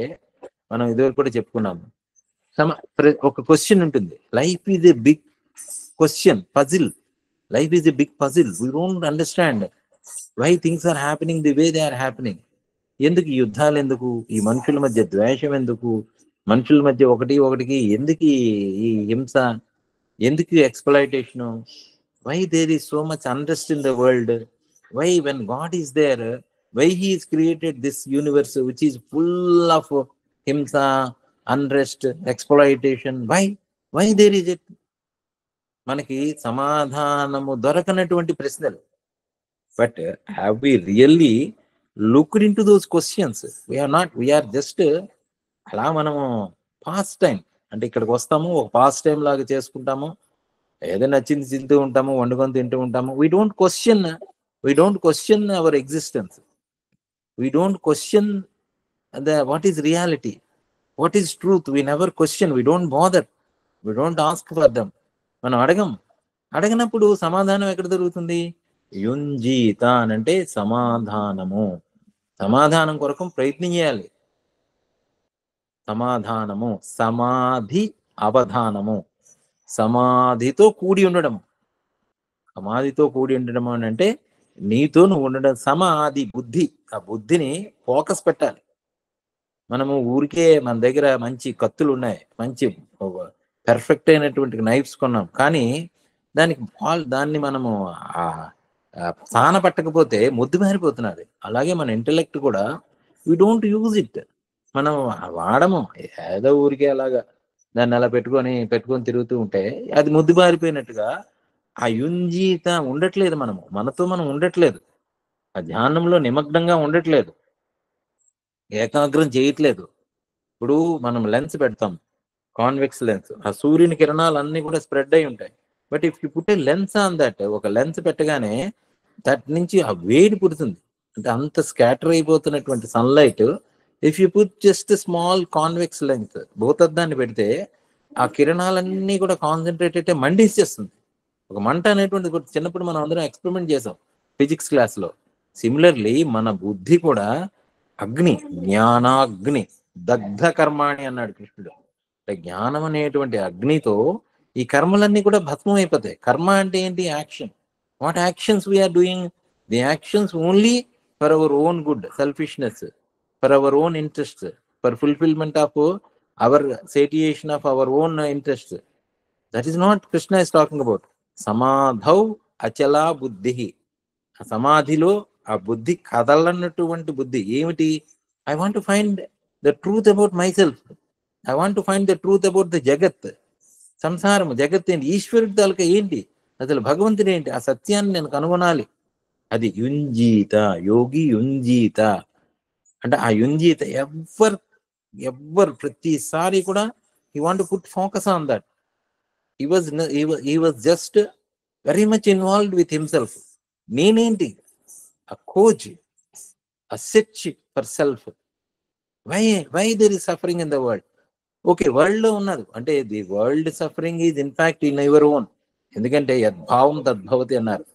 S1: మనం ఇదివరకు కూడా చెప్పుకున్నాము. ఒక క్వశ్చన్ ఉంటుంది, life is a big question, puzzle. Life is a big puzzle. We don't understand why things are happening the way they are happening. ఎందుకు ఈ యుద్ధాలు, ఎందుకు ఈ మనుషుల మధ్య ద్వేషం, ఎందుకు మనుషుల మధ్య ఒకటికి ఎందుకు ఈ హింస, ఎందుకు exploitation? Why there is so much unrest in the world? Why when God is there, why he is created this universe which is full of హింస, unrest, exploitation? Why there is it? మనకి సమాధానము దొరకనటువంటి ప్రశ్నలు. But have we really looked into those questions? We're just అలా మనము పాస్ టైం, అంటే ఇక్కడికి వస్తాము, ఒక పాస్ టైం లాగా చేసుకుంటాము, ఏదో నచ్చింది తింటూ ఉంటాము, వండుకొని తింటూ ఉంటాము. We don't question hour existence. We don't question what is reality, what is truth. We never question, we don't bother, we don't ask for them. మనం అడగనప్పుడు సమాధానం ఎక్కడ దొరుకుతుంది? యుంజీత అనంటే సమాధానము. సమాధానం కొరకు ప్రయత్నం చేయాలి. సమాధానము, సమాధి, అవధానము, సమాధితో కూడి ఉండడం. సమాధితో కూడి ఉండడం అని అంటే నీతో నువ్వు ఉండడం. సమాధి, బుద్ధి, ఆ బుద్ధిని ఫోకస్ పెట్టాలి. మనము ఊరికే మన దగ్గర మంచి కత్తులు ఉన్నాయి, మంచి పెర్ఫెక్ట్ అయినటువంటి నైఫ్స్ కొన్నాం, కానీ దాన్ని మనము సాన పట్టకపోతే ముద్దు మారిపోతున్నది. అలాగే మన ఇంటెలెక్ట్ కూడా వీ డోంట్ యూజ్ ఇట్. మనం వాడము, ఏదో ఊరికే అలాగా దాన్ని అలా పెట్టుకొని తిరుగుతూ ఉంటే అది ముద్దు మారిపోయినట్టుగా ఆ యుంజీత ఉండట్లేదు. మనతో మనం ఉండట్లేదు, ఆ ధ్యానంలో నిమగ్నంగా ఉండట్లేదు, ఏకాగ్రం చేయట్లేదు. ఇప్పుడు మనం లెన్స్ పెడతాం, కాన్వెక్స్ లెన్స్, ఆ సూర్యుని కిరణాలు అన్ని కూడా స్ప్రెడ్ అయి ఉంటాయి. But if you put a lens on that, ఒక లెన్స్ పెట్టగానే దట్ నుంచి ఆ వేడి పుడుతుంది. అంటే అంత స్కాటర్ అయిపోతున్నటువంటి sunlight, if you put just small convex lens, భూతద్దాన్ని పెడితే ఆ కిరణాలన్నీ కూడా కాన్సన్ట్రేట్ అయితే మండిచ్చేస్తుంది. ఒక మంట అనేటువంటి చిన్నప్పుడు మనం అందరం ఎక్స్పెరిమెంట్ చేసాం ఫిజిక్స్ క్లాస్లో. సిమిలర్లీ మన బుద్ధి కూడా అగ్ని, జ్ఞానాగ్ని, దగ్ధ కర్మాణి అన్నాడు కృష్ణుడు. అంటే జ్ఞానం అనేటువంటి అగ్నితో ఈ కర్మలన్నీ కూడా భస్మం అయిపోతాయి. కర్మ అంటే ఏంటి? Action. What actions we're doing? The actions only for our own good, selfishness, for our own interest, for fulfilment of our satiation of our own interest. That is not Krishna is talking about. సమాధౌ అచలా బుద్ధి. ఆ సమాధిలో ఆ బుద్ధి కదలన్నటువంటి బుద్ధి ఏమిటి? I want to find the truth about my self. I want to find the truth about the జగత్. సంసారం, జగత్ ఏంటి, ఈశ్వరుడి తాలూకా ఏంటి, అసలు భగవంతుడు ఏంటి, ఆ సత్యాన్ని నేను కనుగొనాలి. అది యుంజీత, యోగి యుంజీత. అంటే ఆ యుంజీత ఎవర్ ఎవ్వరు ప్రతిసారి కూడా he want to put focus on that. he was just very much involved with himself. నేనేంటి, a coach, a search for self. why there is suffering in the world? Okay, world లో ఉన్నారు అంటే the world suffering is in fact in your own. ఎందుకంటే యద్భావం తద్భవతి అన్నారు.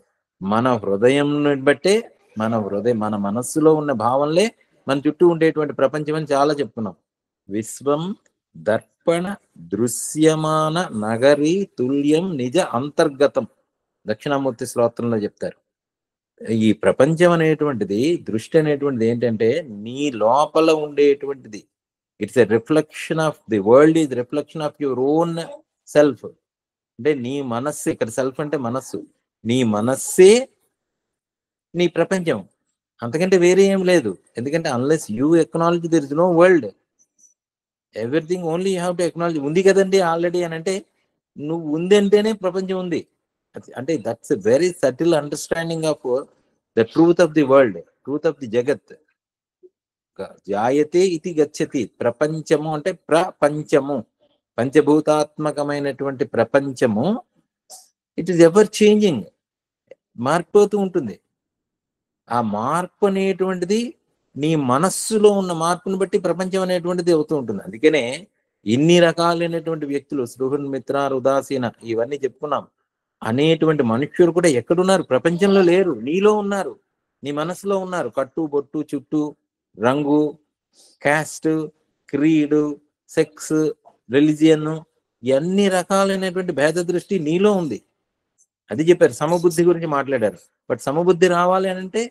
S1: మన హృదయం బట్టే, మన మనస్సులో ఉన్న భావంలే మన చుట్టూ ఉండేటువంటి ప్రపంచం అని చాలా చెప్పుకున్నాం. విశ్వం దర్పణ దృశ్యమాన నగరీ తుల్యం నిజ అంతర్గతం దక్షిణామూర్తి స్తోత్రంలో చెప్తారు. ఈ ప్రపంచం అనేటువంటిది, దృష్టి అనేటువంటిది ఏంటంటే నీ లోపల ఉండేటువంటిది. It's a reflection of the world, is reflection of your own self. అంటే నీ మనస్సు, ఇక్కడ సెల్ఫ్ అంటే మనస్సు, నీ మనస్సే నీ ప్రపంచం, అంతకంటే వేరే ఏం లేదు. ఎందుకంటే unless you acknowledge there is no world, everything only you have to acknowledge. ఉంది కదండి ఆల్రెడీ అని అంటే, నువ్వు ఉంది అంటేనే ప్రపంచం ఉంది. అంటే that's a very subtle understanding of the truth of the world, truth of the జగత్. జాయతే ఇది గచ్చతి, ప్రపంచము అంటే ప్రపంచము, పంచభూతాత్మకమైనటువంటి ప్రపంచము, ఇట్ ఈస్ ఎవర్ చేంజింగ్, మారిపోతూ ఉంటుంది. ఆ మార్పు అనేటువంటిది నీ మనస్సులో ఉన్న మార్పును బట్టి ప్రపంచం అనేటువంటిది అవుతూ ఉంటుంది. అందుకనే ఇన్ని రకాలైనటువంటి వ్యక్తులు, సృహన్మిత్ర, ఉదాసీన, ఇవన్నీ చెప్పుకున్నాం అనేటువంటి మనుష్యులు కూడా ఎక్కడున్నారు? ప్రపంచంలో లేరు, నీలో ఉన్నారు, నీ మనసులో ఉన్నారు. కట్టు బొట్టు చుట్టూ రంగు, క్యాస్ట్, క్రీడు, సెక్స్, రిలిజియన్, ఎన్ని రకాలైనటువంటి భేద దృష్టి నీలో ఉంది. అది చెప్పారు, సమబుద్ధి గురించి మాట్లాడారు. బట్ సమబుద్ధి రావాలి అని అంటే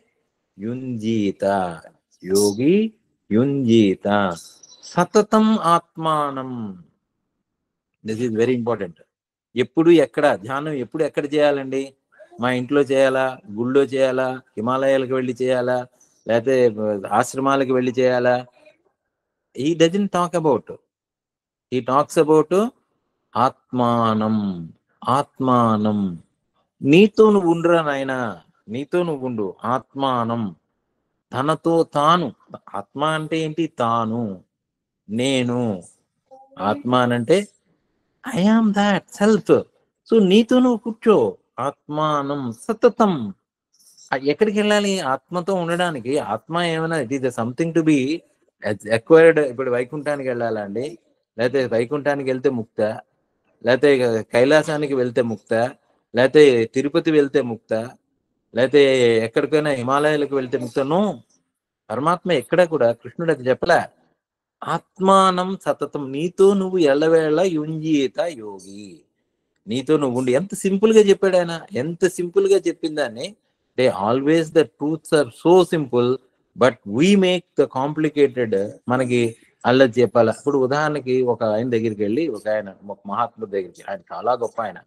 S1: యుంజీత, యోగి యుంజీత సతతం ఆత్మానం. This is very important. ఎప్పుడు ఎక్కడ ధ్యానం, ఎప్పుడు ఎక్కడ చేయాలండి? మా ఇంట్లో చేయాలా, గుళ్ళో చేయాలా, హిమాలయాలకు వెళ్ళి చేయాలా, లేకపోతే ఆశ్రమాలకు వెళ్ళి చేయాలా? he doesn't talk about, he talks about ఆత్మానం. ఆత్మానం, నీతో నువ్వు ఉండురా నాయన, నీతో నువ్వు ఉండు. ఆత్మానం, తనతో తాను. ఆత్మ అంటే ఏంటి? తాను, నేను. ఆత్మ అనంటే I am that self. So నీతో నువ్వు కూర్చో. ఆత్మానం సతతం. ఎక్కడికి వెళ్ళాలి ఆత్మతో ఉండడానికి? ఆత్మ ఏమైనా it is something to be acquired. ఇప్పుడు వైకుంఠానికి వెళ్ళాలా అండి? లేకపోతే వైకుంఠానికి వెళ్తే ముక్త, లేకపోతే కైలాసానికి వెళ్తే ముక్త, లేకపోతే తిరుపతి వెళ్తే ముక్త, లేకపోతే ఎక్కడికైనా హిమాలయాలకు వెళ్తే ముక్తను? పరమాత్మ ఎక్కడ కూడా కృష్ణుడు అది చెప్పలే. ఆత్మానం సతతం, నీతో నువ్వు ఎల్లవేళ యుంజీత యోగి, నీతో నువ్వు ఉండి. ఎంత సింపుల్ గా చెప్పాడు ఆయన, ఎంత సింపుల్ గా చెప్పిందాన్ని. They always the truths are so simple, but we make the complicated. మనకి అల్లది చెప్పాల. ఇప్పుడు ఉదాహరణకి ఒక ఆయన దగ్గరికి వెళ్ళి, ఒక మహాత్ముడి దగ్గరికి, ఆయన చాలా గొప్ప ఆయన,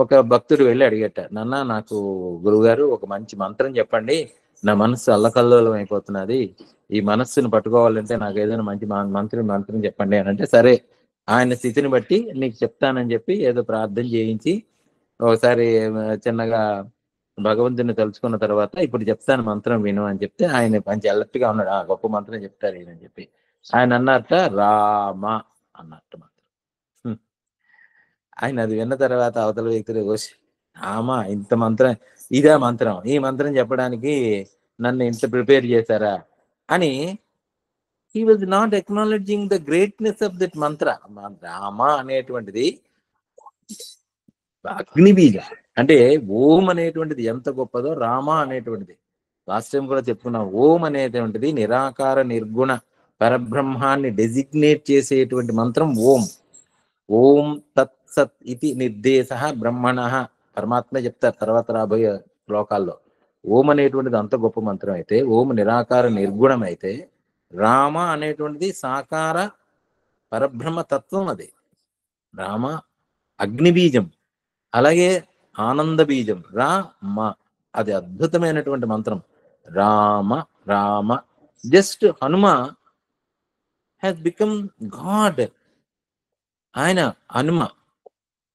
S1: ఒక భక్తుడు వెళ్ళి అడిగట, నాన్న నాకు గురుగారు ఒక మంచి మంత్రం చెప్పండి, నా మనస్సు అల్లకల్లోలం అయిపోతున్నది, ఈ మనస్సును పట్టుకోవాలంటే నాకు ఏదైనా మంచి మంత్రం చెప్పండి అని అంటే, సరే ఆయన స్థితిని బట్టి నీకు చెప్తానని చెప్పి ఏదో ప్రార్థన చేయించి, ఒకసారి చిన్నగా భగవంతుని తలుచుకున్న తర్వాత ఇప్పుడు చెప్తాను మంత్రం విను అని చెప్తే, ఆయన మంచి అలర్ట్ గా ఉన్నాడు. గొప్ప మంత్రం చెప్తారు ఈయనని చెప్పి ఆయన అన్నట్ట రామ అన్నట్టు మంత్రం. ఆయన అది విన్న తర్వాత అవతల వ్యక్తులు, రామ ఇంత మంత్రం, ఇదే మంత్రం, ఈ మంత్రం చెప్పడానికి నన్ను ఇంత ప్రిపేర్ చేశారా అని he was not acknowledging the greatness of that mantra. Rama అనేటువంటిది అగ్ని బీజం. అంటే ఓం అనేటువంటిది ఎంత గొప్పదో రామ అనేటువంటిది లాస్ట్ టైం కూడా చెప్పుకున్నాం. ఓం అనేటువంటిది నిరాకార నిర్గుణ పరబ్రహ్మాన్ని డెసిగ్నేట్ చేసేటువంటి మంత్రం ఓం. ఓం తత్సత్ ఇది నిర్దేశ బ్రహ్మణ, పరమాత్మ చెప్తారు తర్వాత రాబోయే శ్లోకాల్లో. ఓం అనేటువంటిది అంత గొప్ప మంత్రం అయితే, ఓం నిరాకార నిర్గుణం అయితే, రామ అనేటువంటిది సాకార పరబ్రహ్మ తత్వం. అది రామ అగ్ని బీజం, అలాగే ఆనంద బీజం రామ. అది అద్భుతమైనటువంటి మంత్రం Rama. Rama just Hanuma has become God. ఆయన హనుమ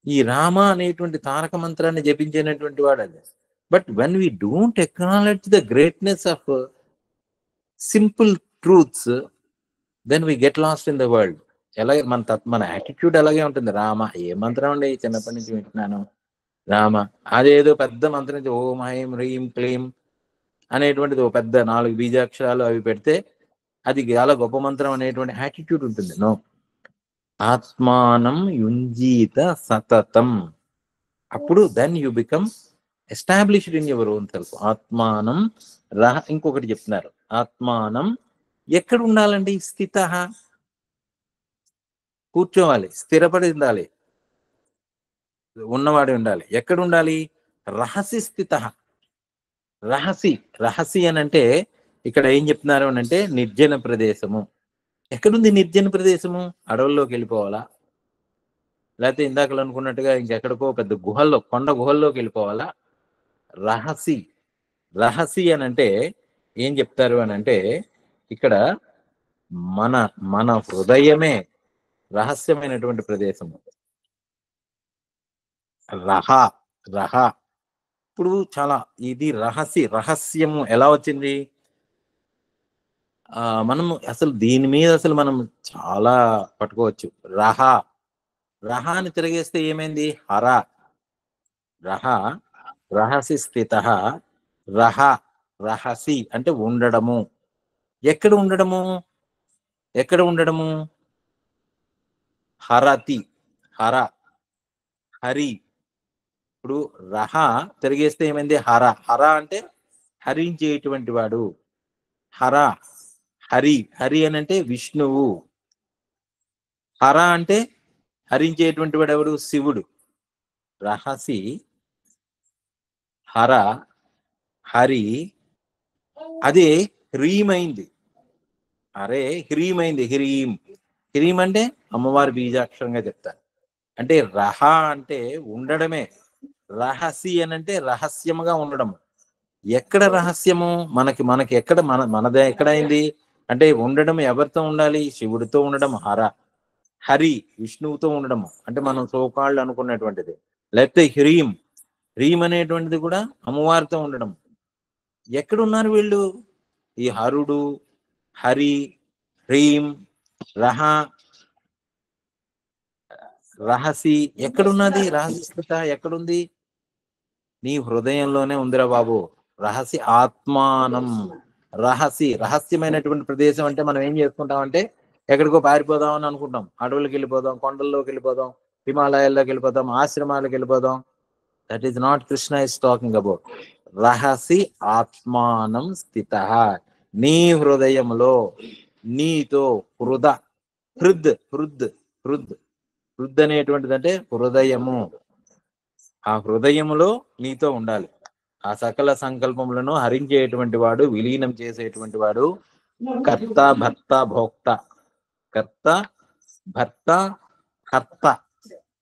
S1: ఈ రామ అనేటువంటి తారక మంత్రాన్ని జపించినటువంటి వాడు అది. But when we don't acknowledge the greatness of simple truths, then we get lost in the world. ఎలాగే మన యాటిట్యూడ్ అలాగే ఉంటుంది. రామ ఏ మంత్రం అండి చిన్నప్పటి నుంచి వింటున్నాను, రామ అదేదో పెద్ద మంత్రం నుంచి ఓం హైం హ్రీం క్లీం అనేటువంటిది ఓ పెద్ద 4 బీజాక్షరాలు అవి పెడితే అది చాలా గొప్ప మంత్రం అనేటువంటి యాటిట్యూడ్ ఉంటుంది. నో, ఆత్మానం యుంజీత సతతం. అప్పుడు then you become established in your own self. ఆత్మానం ఇంకొకటి చెప్తున్నారు, ఆత్మానం ఎక్కడ ఉండాలండి? స్థిత, కూర్చోవాలి, స్థిరపడి ఉండాలి, ఉన్నవాడి ఉండాలి. ఎక్కడ ఉండాలి? రహసి స్థిత. రహసి అని అంటే ఇక్కడ ఏం చెప్తున్నారు అని అంటే నిర్జన ప్రదేశము. ఎక్కడుంది నిర్జన ప్రదేశము? అడవుల్లోకి వెళ్ళిపోవాలా? లేకపోతే ఇందాకలు అనుకున్నట్టుగా ఇంకెక్కడికో పెద్ద గుహల్లో, కొండ గుహల్లోకి వెళ్ళిపోవాలా? రహసి అని అంటే ఏం చెప్తారు అని అంటే ఇక్కడ మన మన హృదయమే రహస్యమైనటువంటి ప్రదేశము. రహ ఇప్పుడు చాలా ఇది రహస్యము ఎలా వచ్చింది? మనము అసలు దీని మీద అసలు మనం చాలా పట్టుకోవచ్చు. రహాని తిరిగేస్తే ఏమైంది? రహసి స్థిత. రహసి అంటే ఉండడము. ఎక్కడ ఉండడము? హరతి, హరి. ఇప్పుడు రహ తిరిగేస్తే ఏమైంది? హర అంటే హరించేటువంటి వాడు. హరి అని అంటే విష్ణువు. హర అంటే హరించేటువంటి వాడు ఎవడు? శివుడు. రహసి, హరి. అదే హ్రీమైంది. హ్రీమైంది. హ్రీం అంటే అమ్మవారి బీజాక్షరంగా చెప్తారు. అంటే రహ అంటే ఉండడమే. రహసి అని అంటే రహస్యముగా ఉండడము. ఎక్కడ రహస్యము? మనకి ఎక్కడ మనదే ఎక్కడైంది అంటే ఉండడం ఎవరితో ఉండాలి? శివుడితో ఉండడం. హరి విష్ణువుతో ఉండడము అంటే మనం సోకాళ్ళు అనుకున్నటువంటిది. లేకపోతే హ్రీం అనేటువంటిది కూడా అమ్మవారితో ఉండడం. ఎక్కడున్నారు వీళ్ళు? ఈ హరుడు, హరి, హ్రీం, రహసి ఎక్కడున్నది? రహస్యత ఎక్కడుంది? నీ హృదయంలోనే ఉందిరా బాబు. రహసి ఆత్మానం. రహస్యమైనటువంటి ప్రదేశం అంటే మనం ఏం చేసుకుంటామంటే ఎక్కడికో పారిపోదాం అని అనుకుంటాం. అడవులకు వెళ్ళిపోదాం, కొండల్లోకి వెళ్ళిపోదాం, హిమాలయాల్లోకి వెళ్ళిపోదాం, ఆశ్రమాలకు వెళ్ళిపోదాం. That is not Krishna is talking about. రహసి ఆత్మానం స్థిత. నీ హృదయంలో, నీతో. హృద్ అనేటువంటిది అంటే హృదయము. ఆ హృదయములో నీతో ఉండాలి. ఆ సకల సంకల్పములను హరించేటువంటి వాడు, విలీనం చేసేటువంటి వాడు కర్త, భర్త, భోక్త. కర్త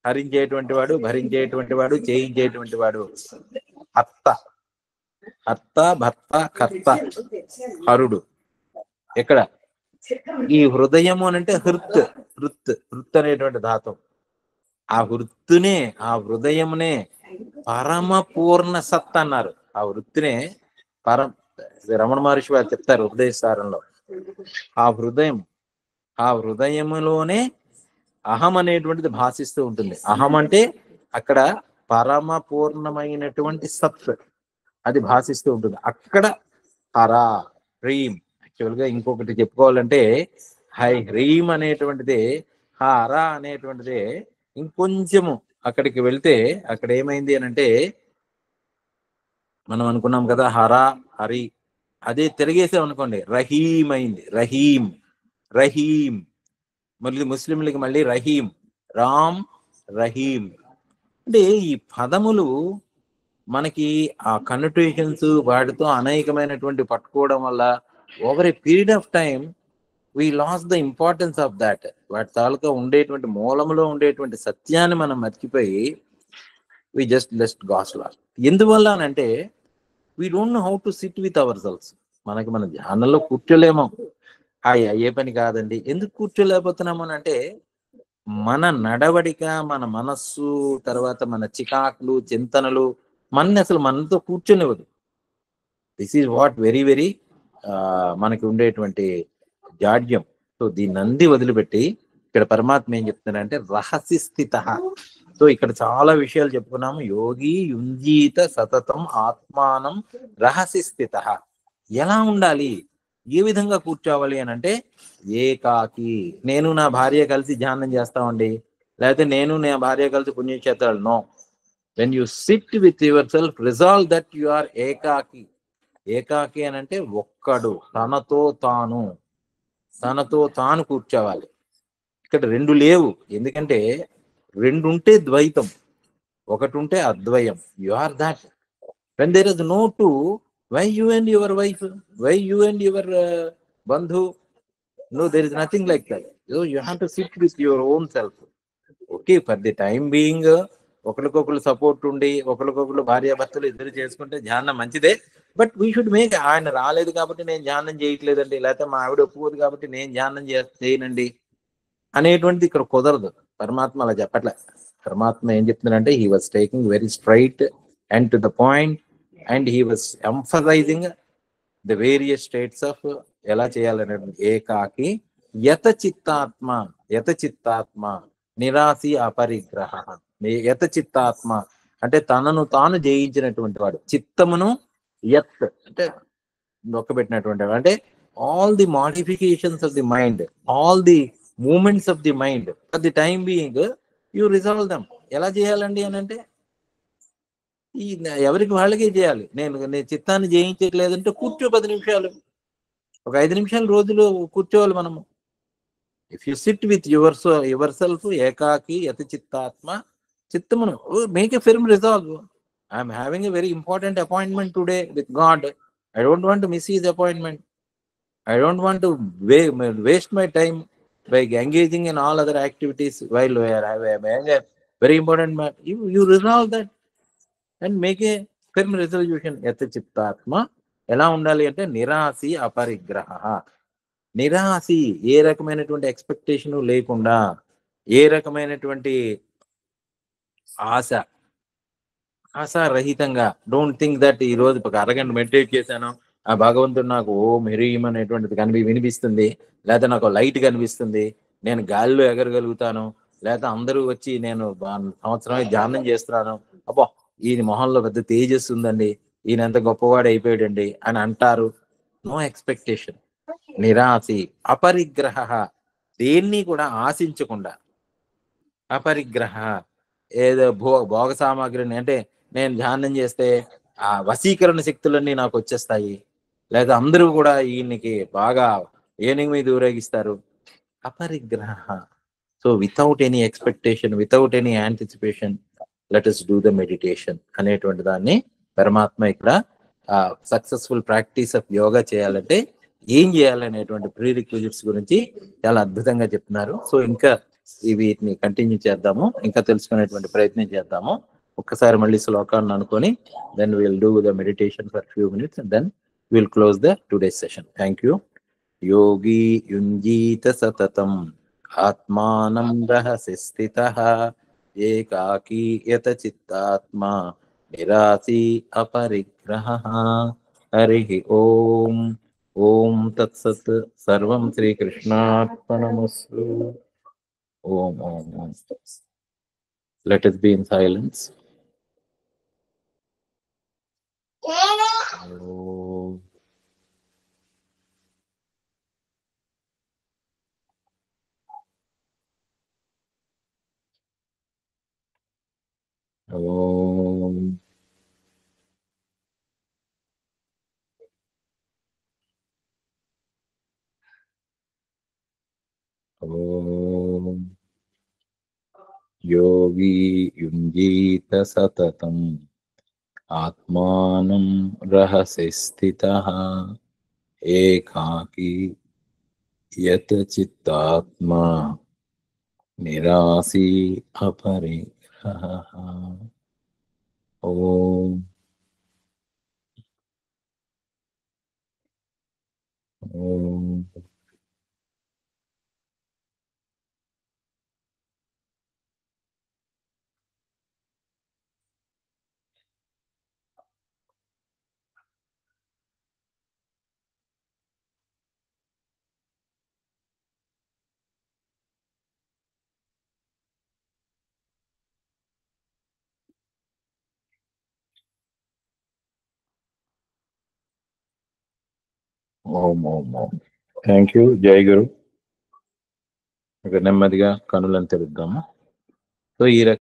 S1: హరించేటువంటి వాడు, భరించేటువంటి వాడు, చేయించేటువంటి వాడు. హర్త, భర్త, కర్త, హరుడు. ఎక్కడ? ఈ హృదయము అంటే హృత్ అనేటువంటి ధాతం. ఆ వృత్తునే, ఆ హృదయమునే పరమ పూర్ణ సత్ అన్నారు. ఆ వృత్తినే రమణ మహర్షి వారు చెప్తారు ఉపదేశసారంలో. ఆ హృదయములోనే అహం అనేటువంటిది భాషిస్తూ ఉంటుంది. అహం అంటే అక్కడ పరమ పూర్ణమైనటువంటి సత్ అది భాషిస్తూ ఉంటుంది. అక్కడ హ్రీం. యాక్చువల్ గా ఇంకొకటి చెప్పుకోవాలంటే హ్రీం అనేటువంటిదే, అనేటువంటిదే ఇంకొంచెము అక్కడికి వెళ్తే అక్కడ ఏమైంది అని అంటే మనం అనుకున్నాం కదా హరి, అదే తిరిగేసాం అనుకోండి రహీం అయింది. రహీం మళ్ళీ ముస్లింలకి మళ్ళీ రామ్ రహీం. అంటే ఈ పదములు మనకి ఆ కన్వర్టేషన్స్ వాటితో అనేకమైనటువంటి పట్టుకోవడం వల్ల over a period of time we lose the importance of that. వాటి తాలూకా ఉండేటువంటి మూలంలో ఉండేటువంటి సత్యాన్ని మనం మర్చిపోయి వి జస్ట్ గాస్ లాస్ట్. ఎందువల్ల అంటే we don't know how to sit with our selves. మన ధ్యానంలో కూర్చోలేమో. అయ్యే పని కాదండి. ఎందుకు కూర్చోలేకపోతున్నాము అని అంటే మన నడవడిక, మన మనస్సు, తర్వాత మన చికాకులు, చింతనలు అసలు మనతో కూర్చొనివ్వదు. This is what very very మనకి ఉండేటువంటి జాడ్యం. సో దీన్నంది వదిలిపెట్టి ఇక్కడ పరమాత్మ ఏం చెప్తున్నాడంటే రహసి స్థిత. సో ఇక్కడ చాలా విషయాలు చెప్పుకున్నాము. యోగి యుంజీత సతతం ఆత్మానం రహసి స్థిత. ఎలా ఉండాలి, ఏ విధంగా కూర్చోవాలి అని అంటే ఏకాకి. నేను నా భార్య కలిసి ధ్యానం చేస్తామండి, లేకపోతే నేను నా భార్య కలిసి పుణ్యక్షేత్రాలు. No, when you sit with your self, resolve that you are ఏకాకి. ఏకాకి అని అంటే ఒక్కడు, తనతో తాను కూర్చోవాలి. ఇక్కడ రెండు లేవు, ఎందుకంటే రెండు ఉంటే ద్వైతం, ఒకటి ఉంటే అద్వయం. You are that. When there is no two, why you and your wife, why you and your బంధు? No, there is nothing like that. So you have to sit with your own self. Okay, for the time being ఒకరికొకరు సపోర్ట్ ఉండి ఒకరికొకరు భార్యాభర్తలు ఇద్దరు చేసుకుంటే ధ్యానం మంచిదే. బట్ వీ షుడ్ మేక్, ఆయన రాలేదు కాబట్టి నేను ధ్యానం చేయట్లేదండి, లేకపోతే మా ఆవిడ ఒప్పుకోదు కాబట్టి నేను ధ్యానం చేయనండి అనేటువంటిది ఇక్కడ కుదరదు. పరమాత్మ అలా చెప్పట్లే. పరమాత్మ ఏం చెప్తున్నాడంటే he was taking very straight and to the point, and he was emphasising the various states of ఎలా చేయాలనేటువంటి. ఏకాకి యత చిత్తాత్మ నిరాశి అపరిగ్రహ. యత చిత్తాత్మ అంటే తనను తాను జయించినటువంటి వాడు. చిత్తమును యత్ అంటే నొక్కబెట్టినటువంటి వాడు. అంటే all the modifications of the mind, all the moments of the mind for the time being you resolve them. ఎలా చేయాలండి అని అంటే ఈ ఎవరికి వాళ్ళకే చేయాలి. నేను చిత్తాన్ని జయించట్లేదంటే కూర్చో 10 నిమిషాలు, ఒక 5 నిమిషాలు రోజులు కూర్చోవాలి మనము. If you sit with your self ఏకాకి యత చిత్తాత్మ, చిత్తమును make a firm resolve. I'm having a very important appointment today with God. I don't want to miss his appointment. I don't want to waste my time by engaging in all other activities while I am a very important matter. You resolve that and make a firm resolution. యత్ చిత్తాత్మ ఎలా ఉండాలి అంటే నిరాశి అపరిగ్రహ. నిరాశి, ఏ రకమైనటువంటి ఎక్స్పెక్టేషన్ లేకుండా, ఏ రకమైనటువంటి ఆశ ఆశారహితంగా. డోంట్ థింక్ దట్ ఈ రోజు ఒక అరగంట మెడిటేట్ చేశాను, ఆ భగవంతుడు నాకు ఓం హ్రీం అనేటువంటిది వినిపిస్తుంది, లేదా నాకు లైట్ కనిపిస్తుంది, నేను గాలిలో ఎగరగలుగుతాను, లేదా అందరూ వచ్చి నేను సంవత్సరమే ధ్యానం చేస్తున్నాను, అబ్బా ఈయన మొహంలో పెద్ద తేజస్సు ఉందండి, ఈయన ఎంత గొప్పవాడు అయిపోయాడండి అని అంటారు. No expectation. నిరాశి అపరిగ్రహ, దేన్ని కూడా ఆశించకుండా. అపరిగ్రహ, ఏదో భోగ సామాగ్రిని అంటే నేను ధ్యానం చేస్తే ఆ వశీకరణ శక్తులన్నీ నాకు వచ్చేస్తాయి, లేదా అందరూ కూడా ఈయనకి బాగా ఏనుగు మీద ఊరేగిస్తారు. అపరిగ్రహ. So without any expectation, without any anticipation, let us do the meditation అనేటువంటి దాన్ని పరమాత్మ ఇక్కడ సక్సెస్ఫుల్ ప్రాక్టీస్ ఆఫ్ యోగా చేయాలంటే ఏం చేయాలనేటువంటి ప్రీ రిక్విజిట్స్ గురించి చాలా అద్భుతంగా చెప్తున్నారు. సో ఇంకా వీటిని కంటిన్యూ చేద్దాము, ఇంకా తెలుసుకునేటువంటి ప్రయత్నం చేద్దాము. ఒక్కసారి మళ్ళీ శ్లోకాన్ని అనుకొని then will do the meditation for few minutes and then will close the today's session. Thank you. యోగి యుంజీత సతతం ఆత్మానం రహసి స్థితః ఏకాకీ యత చిత్తాత్మా నిరాశీ అపరిగ్రహః. హరి ఓం. ఓం తత్సత్. సర్వం శ్రీకృష్ణార్పణమస్తు. ఓం ఓం ఓం. Let us be in silence. Om. Om. Om. Yogi yunjita satatam atmanam rahasi stitah ekaki yat chittatma nirasi aparigraha. Om. Om. ఓం ఓం ఓం. Thank you. జై గురు. ఇక నెమ్మదిగా కనులను తెరుద్దాము. సో ఈ